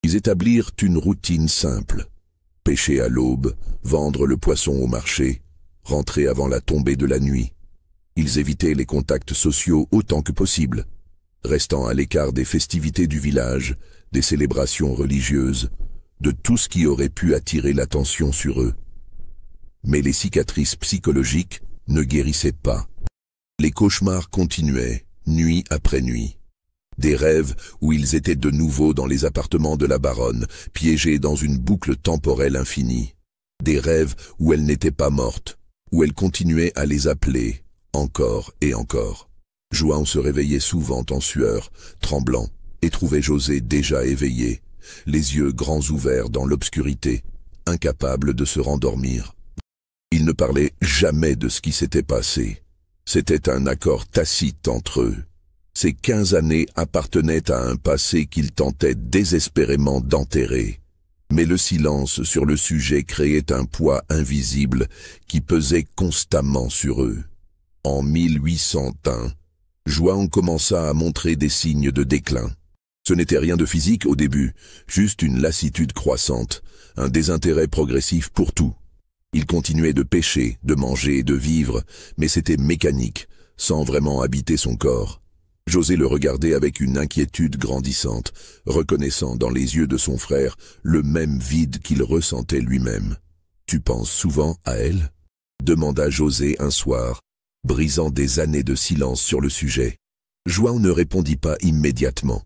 Ils établirent une routine simple. Pêcher à l'aube, vendre le poisson au marché, rentrer avant la tombée de la nuit. Ils évitaient les contacts sociaux autant que possible, restant à l'écart des festivités du village, des célébrations religieuses, de tout ce qui aurait pu attirer l'attention sur eux. Mais les cicatrices psychologiques ne guérissaient pas. Les cauchemars continuaient, nuit après nuit. Des rêves où ils étaient de nouveau dans les appartements de la baronne, piégés dans une boucle temporelle infinie. Des rêves où elle n'était pas morte, où elle continuait à les appeler, encore et encore. Juan se réveillait souvent en sueur, tremblant, et trouvait José déjà éveillé, les yeux grands ouverts dans l'obscurité, incapable de se rendormir. Ils ne parlaient jamais de ce qui s'était passé. C'était un accord tacite entre eux. Ces 15 années appartenaient à un passé qu'ils tentaient désespérément d'enterrer. Mais le silence sur le sujet créait un poids invisible qui pesait constamment sur eux. En 1801, Juan commença à montrer des signes de déclin. Ce n'était rien de physique au début, juste une lassitude croissante, un désintérêt progressif pour tout. Il continuait de pêcher, de manger, de vivre, mais c'était mécanique, sans vraiment habiter son corps. José le regardait avec une inquiétude grandissante, reconnaissant dans les yeux de son frère le même vide qu'il ressentait lui-même. « Tu penses souvent à elle ?» demanda José un soir, brisant des années de silence sur le sujet. João ne répondit pas immédiatement.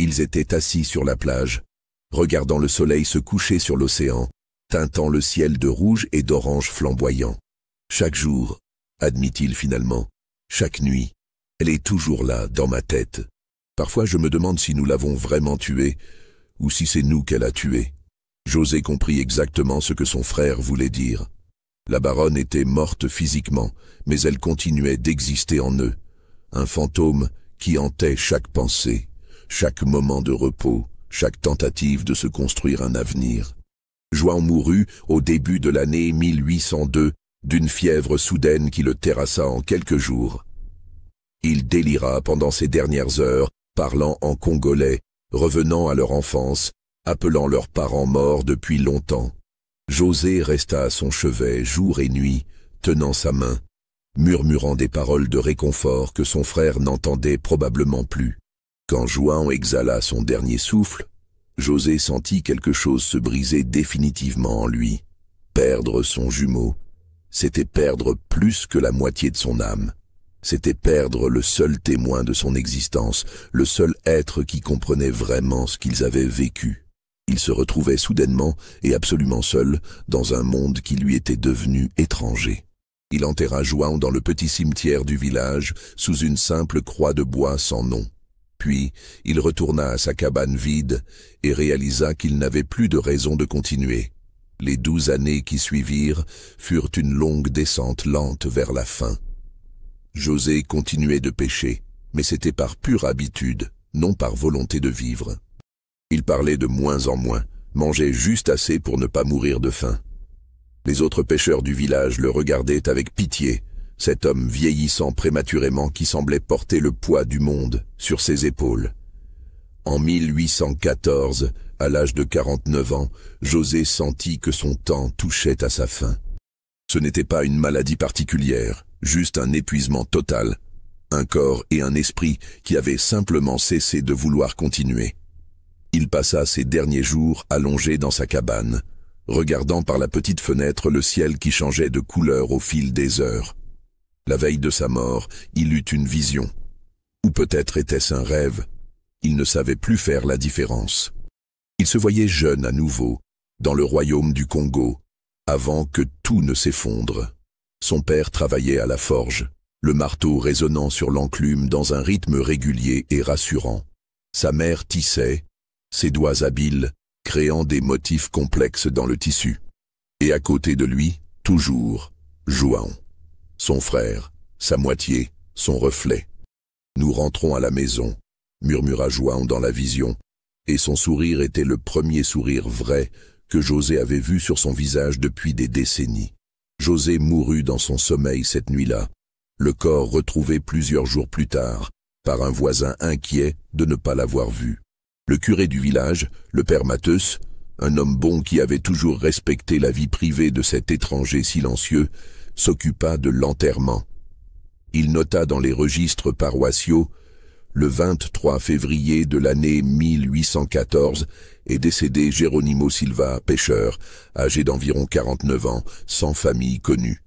Ils étaient assis sur la plage, regardant le soleil se coucher sur l'océan, teintant le ciel de rouge et d'orange flamboyant. « Chaque jour, admit-il finalement, chaque nuit, elle est toujours là, dans ma tête. Parfois je me demande si nous l'avons vraiment tuée, ou si c'est nous qu'elle a tuée. » José comprit exactement ce que son frère voulait dire. La baronne était morte physiquement, mais elle continuait d'exister en eux. Un fantôme qui hantait chaque pensée, chaque moment de repos, chaque tentative de se construire un avenir. João mourut au début de l'année 1802 d'une fièvre soudaine qui le terrassa en quelques jours. Il délira pendant ses dernières heures, parlant en congolais, revenant à leur enfance, appelant leurs parents morts depuis longtemps. José resta à son chevet jour et nuit, tenant sa main, murmurant des paroles de réconfort que son frère n'entendait probablement plus. Quand João exhala son dernier souffle, José sentit quelque chose se briser définitivement en lui. Perdre son jumeau, c'était perdre plus que la moitié de son âme. C'était perdre le seul témoin de son existence, le seul être qui comprenait vraiment ce qu'ils avaient vécu. Il se retrouvait soudainement et absolument seul dans un monde qui lui était devenu étranger. Il enterra João dans le petit cimetière du village sous une simple croix de bois sans nom. Puis, il retourna à sa cabane vide et réalisa qu'il n'avait plus de raison de continuer. Les 12 années qui suivirent furent une longue descente lente vers la fin. José continuait de pêcher, mais c'était par pure habitude, non par volonté de vivre. Il parlait de moins en moins, mangeait juste assez pour ne pas mourir de faim. Les autres pêcheurs du village le regardaient avec pitié, cet homme vieillissant prématurément qui semblait porter le poids du monde sur ses épaules. En 1814, à l'âge de 49 ans, José sentit que son temps touchait à sa fin. Ce n'était pas une maladie particulière, juste un épuisement total, un corps et un esprit qui avaient simplement cessé de vouloir continuer. Il passa ses derniers jours allongé dans sa cabane, regardant par la petite fenêtre le ciel qui changeait de couleur au fil des heures. La veille de sa mort, il eut une vision. Ou peut-être était-ce un rêve. Il ne savait plus faire la différence. Il se voyait jeune à nouveau, dans le royaume du Congo, avant que tout ne s'effondre. Son père travaillait à la forge, le marteau résonnant sur l'enclume dans un rythme régulier et rassurant. Sa mère tissait, ses doigts habiles, créant des motifs complexes dans le tissu. Et à côté de lui, toujours, João. Son frère, sa moitié, son reflet. « Nous rentrons à la maison », murmura João dans la vision, et son sourire était le premier sourire vrai que José avait vu sur son visage depuis des décennies. José mourut dans son sommeil cette nuit-là, le corps retrouvé plusieurs jours plus tard, par un voisin inquiet de ne pas l'avoir vu. Le curé du village, le père Mateus, un homme bon qui avait toujours respecté la vie privée de cet étranger silencieux, s'occupa de l'enterrement. Il nota dans les registres paroissiaux, le 23 février de l'année 1814, est décédé Geronimo Silva, pêcheur, âgé d'environ 49 ans, sans famille connue.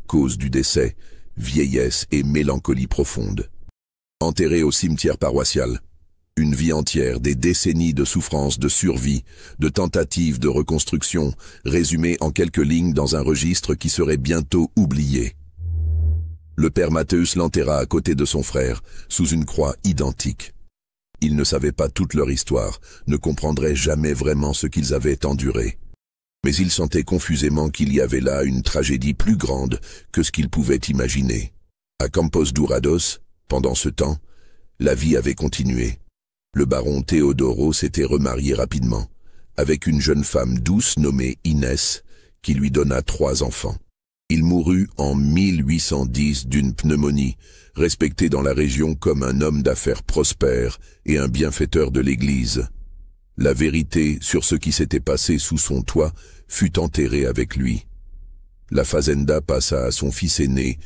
Cause du décès, vieillesse et mélancolie profonde. Enterré au cimetière paroissial. Une vie entière, des décennies de souffrances, de survie, de tentatives de reconstruction, résumées en quelques lignes dans un registre qui serait bientôt oublié. Le père Mateus l'enterra à côté de son frère, sous une croix identique. Ils ne savaient pas toute leur histoire, ne comprendraient jamais vraiment ce qu'ils avaient enduré. Mais ils sentaient confusément qu'il y avait là une tragédie plus grande que ce qu'ils pouvaient imaginer. À Campos Dourados, pendant ce temps, la vie avait continué. Le baron Teodoro s'était remarié rapidement, avec une jeune femme douce nommée Inès, qui lui donna 3 enfants. Il mourut en 1810 d'une pneumonie, respecté dans la région comme un homme d'affaires prospère et un bienfaiteur de l'Église. La vérité sur ce qui s'était passé sous son toit fut enterrée avec lui. La fazenda passa à son fils aîné,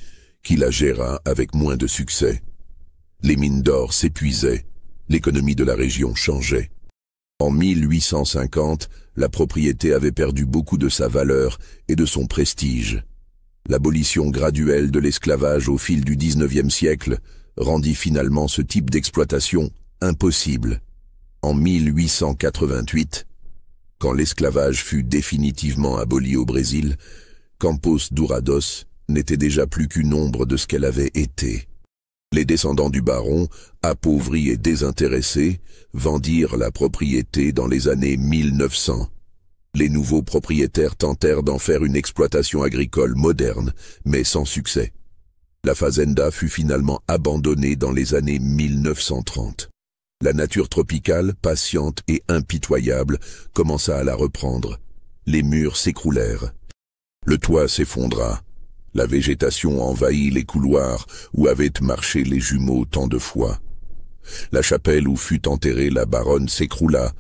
qui la géra avec moins de succès. Les mines d'or s'épuisaient, l'économie de la région changeait. En 1850, la propriété avait perdu beaucoup de sa valeur et de son prestige. L'abolition graduelle de l'esclavage au fil du XIXe siècle rendit finalement ce type d'exploitation impossible. En 1888, quand l'esclavage fut définitivement aboli au Brésil, Campos Dourados n'était déjà plus qu'une ombre de ce qu'elle avait été. Les descendants du baron, appauvris et désintéressés, vendirent la propriété dans les années 1900. Les nouveaux propriétaires tentèrent d'en faire une exploitation agricole moderne, mais sans succès. La fazenda fut finalement abandonnée dans les années 1930. La nature tropicale, patiente et impitoyable, commença à la reprendre. Les murs s'écroulèrent. Le toit s'effondra. La végétation envahit les couloirs où avaient marché les jumeaux tant de fois. La chapelle où fut enterrée la baronne s'écroula,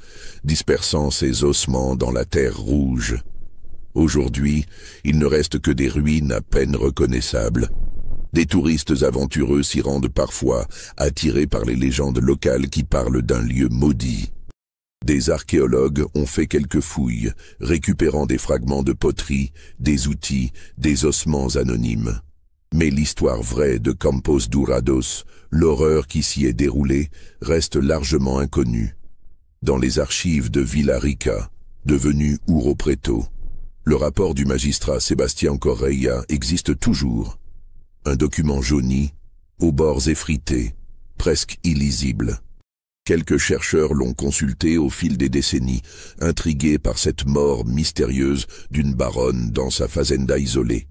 dispersant ses ossements dans la terre rouge. Aujourd'hui, il ne reste que des ruines à peine reconnaissables. Des touristes aventureux s'y rendent parfois, attirés par les légendes locales qui parlent d'un lieu maudit. Des archéologues ont fait quelques fouilles, récupérant des fragments de poterie, des outils, des ossements anonymes. Mais l'histoire vraie de Campos Dourados, l'horreur qui s'y est déroulée, reste largement inconnue. Dans les archives de Villa Rica, devenu Ouro Preto, le rapport du magistrat Sébastien Correia existe toujours. Un document jauni, aux bords effrités, presque illisible. Quelques chercheurs l'ont consulté au fil des décennies, intrigués par cette mort mystérieuse d'une baronne dans sa fazenda isolée.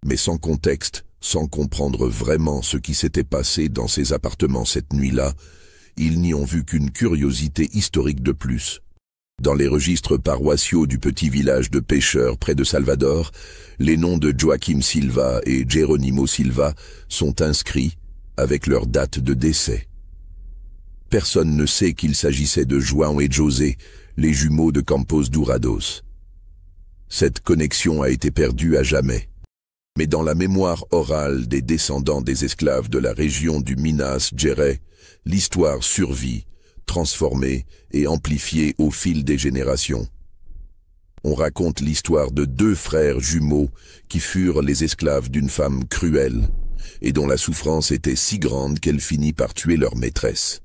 Mais sans contexte, sans comprendre vraiment ce qui s'était passé dans ses appartements cette nuit-là, ils n'y ont vu qu'une curiosité historique de plus. Dans les registres paroissiaux du petit village de pêcheurs près de Salvador, les noms de Joaquim Silva et Geronimo Silva sont inscrits avec leur date de décès. Personne ne sait qu'il s'agissait de João et José, les jumeaux de Campos Dourados. Cette connexion a été perdue à jamais. Mais dans la mémoire orale des descendants des esclaves de la région du Minas Gerais, l'histoire survit, transformée et amplifiée au fil des générations. On raconte l'histoire de deux frères jumeaux qui furent les esclaves d'une femme cruelle et dont la souffrance était si grande qu'elle finit par tuer leur maîtresse.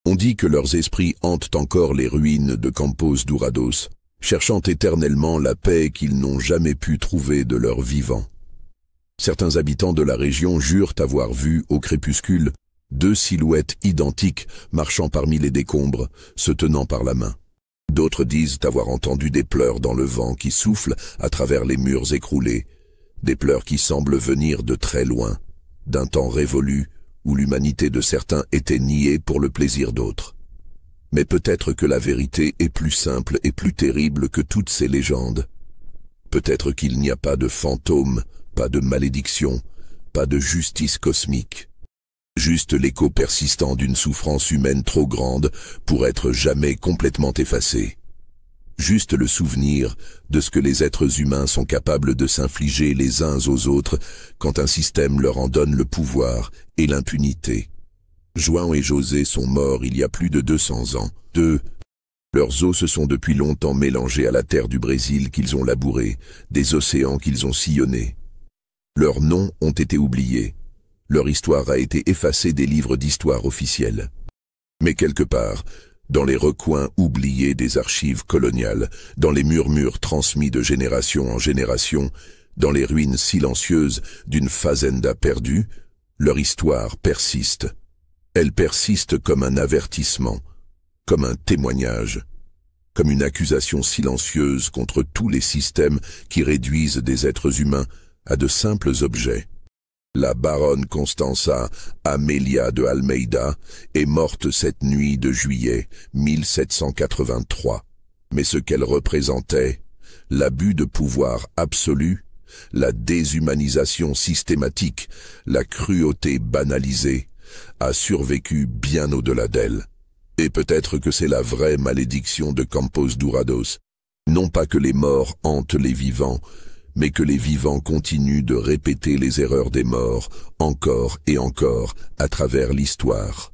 On dit que leurs esprits hantent encore les ruines de Campos Dourados, cherchant éternellement la paix qu'ils n'ont jamais pu trouver de leur vivant. Certains habitants de la région jurent avoir vu, au crépuscule, deux silhouettes identiques marchant parmi les décombres, se tenant par la main. D'autres disent avoir entendu des pleurs dans le vent qui soufflent à travers les murs écroulés, des pleurs qui semblent venir de très loin, d'un temps révolu où l'humanité de certains était niée pour le plaisir d'autres. Mais peut-être que la vérité est plus simple et plus terrible que toutes ces légendes. Peut-être qu'il n'y a pas de fantômes, pas de malédiction, pas de justice cosmique. Juste l'écho persistant d'une souffrance humaine trop grande pour être jamais complètement effacée. Juste le souvenir de ce que les êtres humains sont capables de s'infliger les uns aux autres quand un système leur en donne le pouvoir et l'impunité. João et José sont morts il y a plus de 200 ans. Leurs os se sont depuis longtemps mélangés à la terre du Brésil qu'ils ont labourée, des océans qu'ils ont sillonnés. Leurs noms ont été oubliés. Leur histoire a été effacée des livres d'histoire officiels. Mais quelque part, dans les recoins oubliés des archives coloniales, dans les murmures transmis de génération en génération, dans les ruines silencieuses d'une fazenda perdue, leur histoire persiste. Elle persiste comme un avertissement, comme un témoignage, comme une accusation silencieuse contre tous les systèmes qui réduisent des êtres humains à de simples objets. La baronne Constanza Amélia de Almeida est morte cette nuit de juillet 1783. Mais ce qu'elle représentait, l'abus de pouvoir absolu, la déshumanisation systématique, la cruauté banalisée, a survécu bien au-delà d'elle. Et peut-être que c'est la vraie malédiction de Campos Dourados. Non pas que les morts hantent les vivants, mais que les vivants continuent de répéter les erreurs des morts, encore et encore, à travers l'histoire.